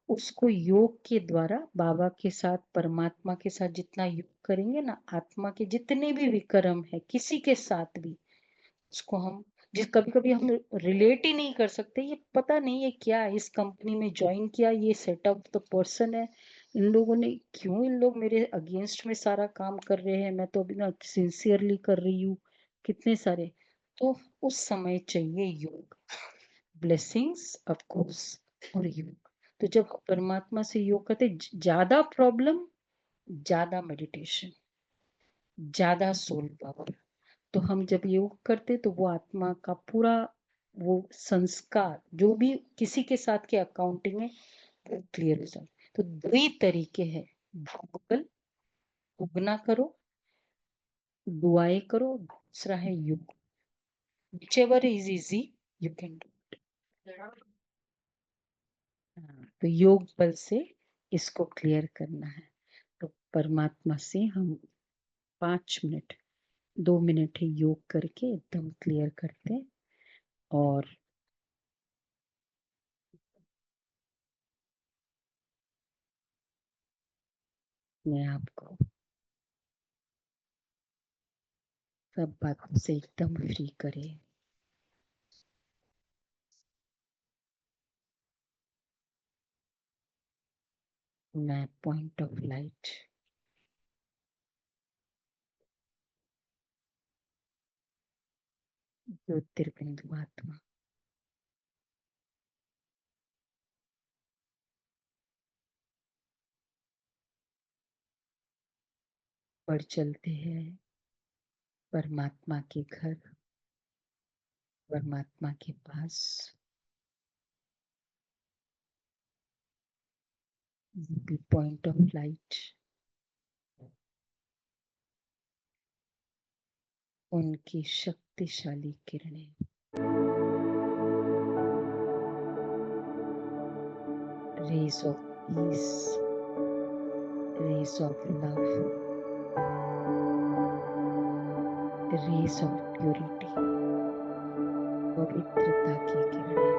उसको योग के द्वारा बाबा के साथ, परमात्मा के साथ जितना योग करेंगे ना, आत्मा के जितने भी विक्रम है किसी के साथ भी, उसको हम, जिस कभी कभी हम रिलेट ही नहीं कर सकते, ये पता नहीं है क्या है, इस कंपनी में ज्वाइन किया, ये सेटअप द पर्सन है, इन लोगों ने क्यों, इन लोग मेरे अगेंस्ट में सारा काम कर रहे हैं, मैं तो अभी ना सिंसियरली कर रही हूँ, कितने सारे। तो उस समय चाहिए योग, ब्लेसिंग्स ऑफ कोर्स, और योग। तो जब परमात्मा से योग करते, ज्यादा प्रॉब्लम, ज्यादा मेडिटेशन, ज्यादा सोल पावर। तो हम जब योग करते तो वो आत्मा का पूरा वो संस्कार जो भी किसी के साथ के अकाउंटिंग है, वो क्लियर हो जाए। तो दो ही तरीके हैं, भूगल, उगना करो, दुआएं करो, दूसरा है योग, whichever is easy you can do। हाँ, तो योग बल से इसको क्लियर करना है। तो परमात्मा से हम 5 मिनट, 2 मिनट ही योग करके एकदम क्लियर करते हैं। और मैं आपको सब बातों से एकदम फ्री करे। मैं पॉइंट ऑफ लाइट, ज्योतिर्बिंदु आत्मा, बढ़ चलते हैं परमात्मा के घर, परमात्मा के पास। पॉइंट ऑफ लाइट उनकी शक्तिशाली किरणें, rays of peace, rays of love, rays of purity, पवित्रता की किरणें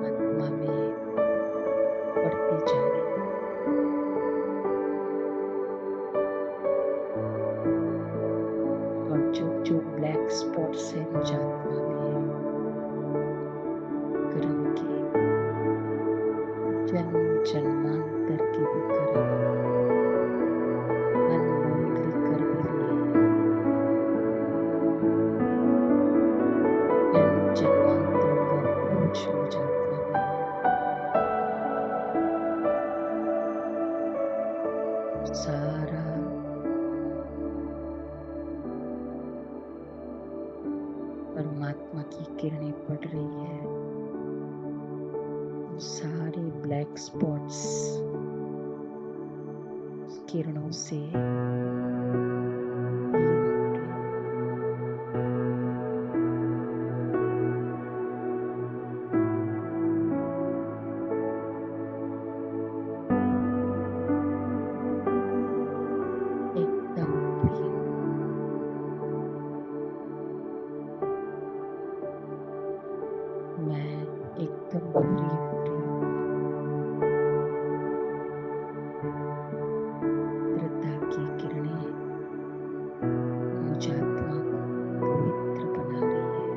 आत्मा में बढ़ती जा रही है। और जो ब्लैक स्पॉट्स हैं मुझ आत्मा में, कर्म के जन्म जन्मांतर के भी कर्म अनमोलली कर भी लिए, जन्म जन्मांतर का बोझ मुझ आत्मा में है। सारा परमात्मा की किरणें पड़ रही है, सारे ब्लैक स्पॉट्स किरणों से हील हो रहे हैं। एकदम क्लीन, मैं एकदम फ्री हो रही हूँ। पवित्रता की किरणें मुझ आत्मा को पवित्र बना रही है।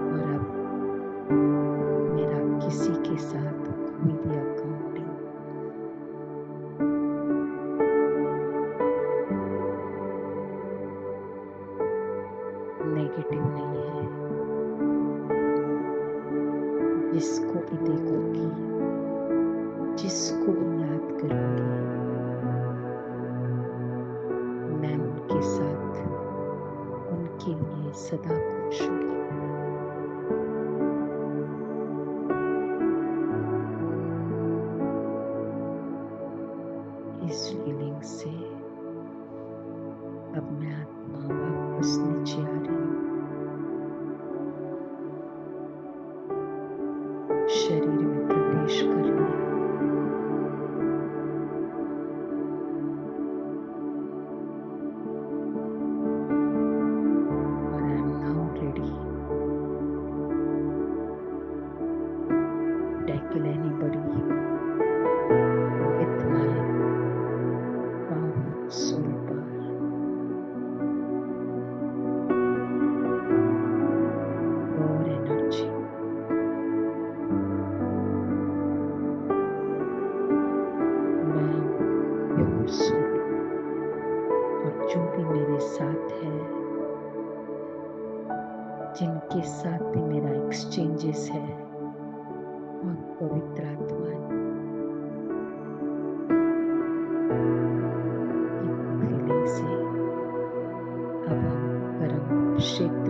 और अब मेरा किसी के साथ कोई भी अकाउंटिंग नेगेटिव नहीं है। जिसको भी देखूंगी, जिसको भी याद करूंगी, मैं उनके साथ उनके लिए सदा खुश हूँ। इस फीलिंग से अब मैं आत्मा वापस नीचे आ रही हूँ। शरीर में प्रवेश कर लिया और I am now ready tackle anybody with my powerful soul power, pure energy. मैं प्योर सोल और जो भी मेरे साथ है, जिनके साथ भी मेरा एक्सचेंजेस है, और पवित्र आत्मा की फीलिंग से अब हम परम क्षेत्र